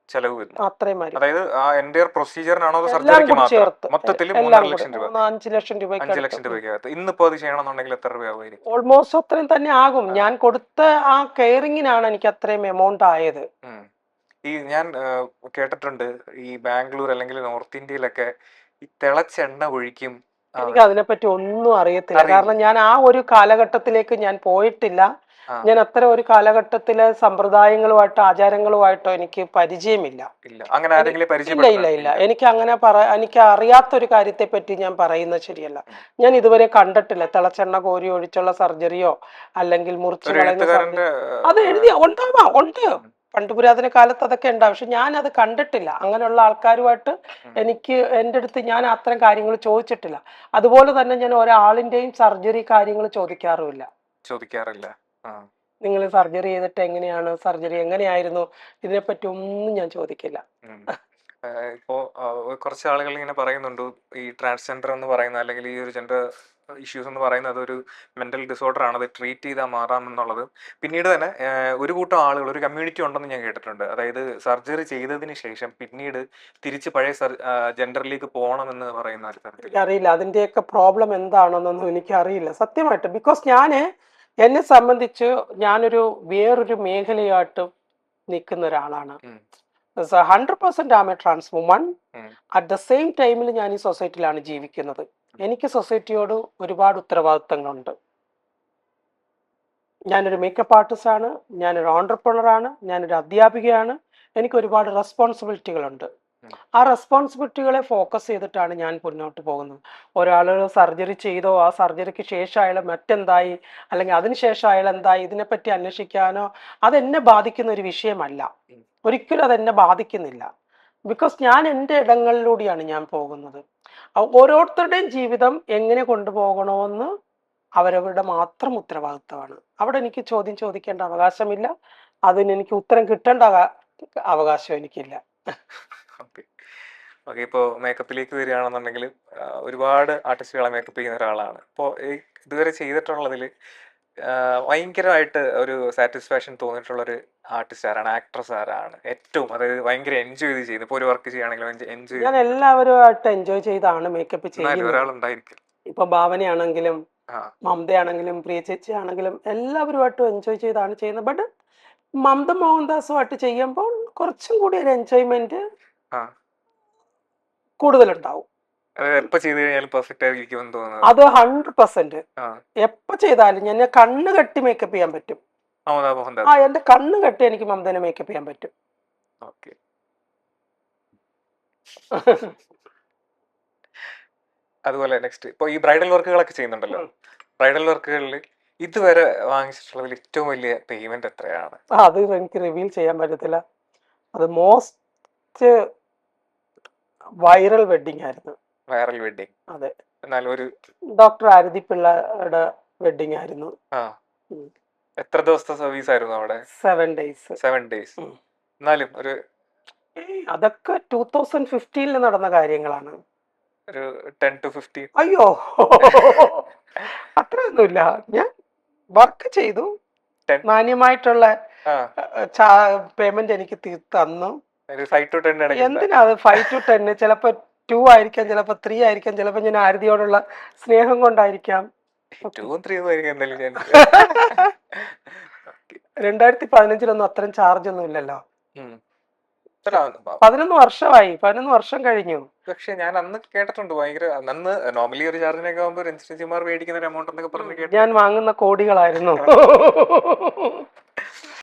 ചെലവ് വരുന്നു. അത്രയും വരും. അതായത് ആ എൻറ്റയർ പ്രൊസീജിയറിനാണോ സർജറിക്ക് മാത്രം? മൊത്തത്തിൽ 3.5 ലക്ഷം രൂപ, 5 ലക്ഷം രൂപയ്ക്ക്. 5 ലക്ഷം രൂപയ്ക്കകത്ത് ഇന്നിപ്പോ അത് ചെയ്യണമെന്നുണ്ടെങ്കിൽ എത്ര രൂപയാവും? ഓൾമോസ്റ്റ് അത്രയും തന്നെ ആകും. ഞാൻ കൊടുത്ത ആ കെയറിങ്ങിനാണ് എനിക്ക് അത്രയും എമൗണ്ട് ആയത്. ഞാൻ കേട്ടിട്ടുണ്ട് ഈ ബാംഗ്ലൂർ അല്ലെങ്കിൽ നോർത്ത് ഇന്ത്യയിലൊക്കെ ഈ തിളച്ചെണ്ണ ഒഴിക്കും. എനിക്ക് അതിനെപ്പറ്റി ഒന്നും അറിയത്തില്ല. കാരണം ഞാൻ ആ ഒരു കാലഘട്ടത്തിലേക്ക് ഞാൻ പോയിട്ടില്ല. ഞാൻ അത്ര ഒരു കാലഘട്ടത്തിലെ സമ്പ്രദായങ്ങളുമായിട്ടോ ആചാരങ്ങളുമായിട്ടോ എനിക്ക് പരിചയമില്ല. ഇല്ല. എനിക്ക് അറിയാത്തൊരു കാര്യത്തെ പറ്റി ഞാൻ പറയുന്നത് ശരിയല്ല. ഞാൻ ഇതുവരെ കണ്ടിട്ടില്ല തിളച്ചെണ്ണ കോരി ഒഴിച്ചുള്ള സർജറിയോ അല്ലെങ്കിൽ മുറിച്ചു കളയുന്ന. അത് ഉണ്ട്. പണ്ട് പുരാതന കാലത്ത് അതൊക്കെ ഉണ്ടാവും. പക്ഷെ ഞാൻ അത് കണ്ടിട്ടില്ല. അങ്ങനെയുള്ള ആൾക്കാരുമായിട്ട് എനിക്ക് എൻ്റെ അടുത്ത് ഞാൻ അത്തരം കാര്യങ്ങൾ ചോദിച്ചിട്ടില്ല. അതുപോലെ തന്നെ ഞാൻ ഒരാളിൻ്റെയും സർജറി കാര്യങ്ങൾ ചോദിക്കാറുമില്ല. ചോദിക്കാറില്ല. ആ. നിങ്ങൾ സർജറി ചെയ്തിട്ട് എങ്ങനെയാണ്, സർജറി എങ്ങനെയായിരുന്നു, ഇതിനെപ്പറ്റി ഒന്നും ഞാൻ ചോദിക്കില്ല. ഉം. ഇപ്പോ കുറച്ച് ആളുകൾ ഇങ്ങനെ പറയുന്നുണ്ട്, ഈ ട്രാൻസ്ജെൻഡർ എന്ന് പറയുന്ന അല്ലെങ്കിൽ ഈ ഒരു ജെൻഡർ ഇഷ്യൂസ് എന്ന് പറയുന്നത് അതൊരു മെന്റൽ ഡിസോർഡർ ആണ്, അത് ട്രീറ്റ് ചെയ്താൽ മാറാമെന്നുള്ളത്. പിന്നീട് തന്നെ ഒരു കൂട്ടം ആളുകൾ, ഒരു കമ്മ്യൂണിറ്റി ഉണ്ടെന്ന് ഞാൻ കേട്ടിട്ടുണ്ട്. അതായത് സർജറി ചെയ്തതിന് ശേഷം പിന്നീട് തിരിച്ച് പഴയ ജെൻഡറിലേക്ക് പോകണമെന്ന് പറയുന്ന ഒരു തരത്തിൽ. എനിക്കറിയില്ല അതിൻ്റെയൊക്കെ പ്രോബ്ലം എന്താണെന്നൊന്നും എനിക്കറിയില്ല സത്യമായിട്ട്. ബിക്കോസ് എന്നെ സംബന്ധിച്ച് ഞാനൊരു വേറൊരു മേഖലയായിട്ട് നിൽക്കുന്ന ഒരാളാണ്. 100% am a trans woman. At the same ടൈമിൽ ഞാൻ ഈ സൊസൈറ്റിയിലാണ് ജീവിക്കുന്നത്. എനിക്ക് സൊസൈറ്റിയോട് ഒരുപാട് ഉത്തരവാദിത്തങ്ങളുണ്ട്. ഞാനൊരു മേക്കപ്പ് ആർട്ടിസ്റ്റാണ്, ഞാനൊരു ഓൺട്രപ്രണറാണ്, ഞാനൊരു അധ്യാപികയാണ്. എനിക്ക് ഒരുപാട് റെസ്പോൺസിബിലിറ്റികളുണ്ട്. ആ റെസ്പോൺസിബിലിറ്റികളെ ഫോക്കസ് ചെയ്തിട്ടാണ് ഞാൻ മുന്നോട്ട് പോകുന്നത്. ഒരാൾ സർജറി ചെയ്തോ ആ സർജറിക്ക് ശേഷം അയാൾ മറ്റെന്തായി അല്ലെങ്കിൽ അതിനുശേഷം അയാൾ എന്തായി ഇതിനെപ്പറ്റി അന്വേഷിക്കാനോ അതെന്നെ ബാധിക്കുന്ന ഒരു വിഷയമല്ല. ഒരിക്കലും അതെന്നെ ബാധിക്കുന്നില്ല. ബിക്കോസ് ഞാൻ എൻ്റെ ഇടങ്ങളിലൂടെയാണ് ഞാൻ പോകുന്നത്. ഓരോരുത്തരുടെയും ജീവിതം എങ്ങനെ കൊണ്ടുപോകണമെന്ന് അവരവരുടെ മാത്രം ഉത്തരവാദിത്തമാണ്. അവിടെ എനിക്ക് ചോദ്യം ചോദിക്കേണ്ട അവകാശമില്ല. അതിന് എനിക്ക് ഉത്തരം കിട്ടേണ്ട അവകാശം എനിക്കില്ല. ഓക്കെ. ഓക്കെ. ഇപ്പോൾ മേക്കപ്പിലേക്ക് വരികയാണെന്നുണ്ടെങ്കിൽ ഒരുപാട് ആർട്ടിസ്റ്റുകളെ മേക്കപ്പ് ചെയ്യുന്ന ഒരാളാണ്. ഇപ്പോൾ ഇതുവരെ ചെയ്തിട്ടുള്ളതിൽ ഭയങ്കരമായിട്ട് ഒരു സാറ്റിസ്ഫാക്ഷൻ തോന്നിയിട്ടുള്ളൊരു ആർട്ടിസ്റ്റ് ആരാണ്, ആക്ട്രസ് ആരാണ് ഏറ്റവും, അതായത് ഭയങ്കര എൻജോയ് ചെയ്ത് ചെയ്യുന്നത്? ഇപ്പോൾ ഒരു വർക്ക് ചെയ്യുകയാണെങ്കിലും എൻജോയ് ഞാൻ എല്ലാവരുമായിട്ട് എൻജോയ് ചെയ്താണ് മേക്കപ്പ് ചെയ്യുന്നത്. ഒരാളുണ്ടായിരിക്കും. ഇപ്പൊ ഭാവനയാണെങ്കിലും ആ. മമതയാണെങ്കിലും പ്രിയ ചേച്ചി ആണെങ്കിലും എല്ലാവരുമായിട്ടും എൻജോയ് ചെയ്താണ് ചെയ്യുന്നത്. ബട്ട് മമത മോഹൻദാസുമായിട്ട് ചെയ്യുമ്പോൾ കുറച്ചും കൂടി ഒരു എൻജോയ്മെന്റ് ആ. കൂടുതലുണ്ടാവും. എപ്പോ ചെയ്ത് കഴിഞ്ഞാലും പെർഫെക്റ്റ് ആയിരിക്കുമെന്ന് തോന്നുന്നത്. അത് 100%. ആ. എപ്പോ ചെയ്താലും ഞാൻ കണ്ണ് കെട്ടി മേക്കപ്പ് ചെയ്യാൻ പറ്റും. മോഹൻദാസ്. എന്റെ കണ്ണ് കെട്ടി എനിക്ക് മമതനെ മേക്കപ്പ് ചെയ്യാൻ പറ്റും. ഓക്കെ. അതുപോലെ നെക്സ്റ്റ് ഇപ്പോൾ ഈ ബ്രൈഡൽ വർക്കുകളൊക്കെ ചെയ്യുന്നുണ്ടല്ലോ. ബ്രൈഡൽ വർക്കുകളിൽ ഇതുവരെ വാങ്ങിച്ചിട്ടുള്ളതിൽ ഏറ്റവും വലിയ പേയ്മെന്റ് എത്രയാണ്? അത് എനിക്ക് റിവീൽ ചെയ്യാൻ പറ്റത്തില്ല. അത് മോസ്റ്റ് വൈറൽ വെഡിങ് ആയിരുന്നു. Viral wedding. അതെ. എന്നാലും ഒരു ഡോക്ടർ ആരതി പിള്ളയുടെ വെഡിങ് ആയിരുന്നു. ആ. എത്ര ദിവസത്തെ സർവീസ് ആയിരുന്നു അവിടെ? 7 days. 7 days. എന്നാലും ഒരു അതൊക്കെ 2015 നടന്ന കാര്യങ്ങളാണ്. ഒരു 10 to 15. അയ്യോ അത്രയൊന്നുമില്ല. ഞാൻ വർക്ക് ചെയ്തു, മാന്യമായിട്ടുള്ള പേയ്മെന്റ് എനിക്ക് തന്നു. 5 to 10. എന്തിനാ അത് 5 to 10? ചിലപ്പോ 2 ആയിരിക്കാം, ചിലപ്പോ 3 ആയിരിക്കാം, ചിലപ്പോ ഞാൻ ആരതിയോടുള്ള സ്നേഹം കൊണ്ടായിരിക്കാം. 2015 അത്രയും ചാർജ് ഒന്നും ഇല്ലല്ലോ. 11 വർഷമായി, 11 വർഷം കഴിഞ്ഞു. പക്ഷെ ഞാൻ അന്ന് കേട്ടിട്ടുണ്ട് ഭയങ്കര, അന്ന് നോർമലി ഒരു ചാർജിനൊക്കെ ആകുമ്പോൾ രഞ്ജിമാർ മേടിക്കുന്ന ഒരു എമൗണ്ട് എന്നൊക്കെ പറഞ്ഞു. ഞാൻ വാങ്ങുന്ന കോടികളായിരുന്നു.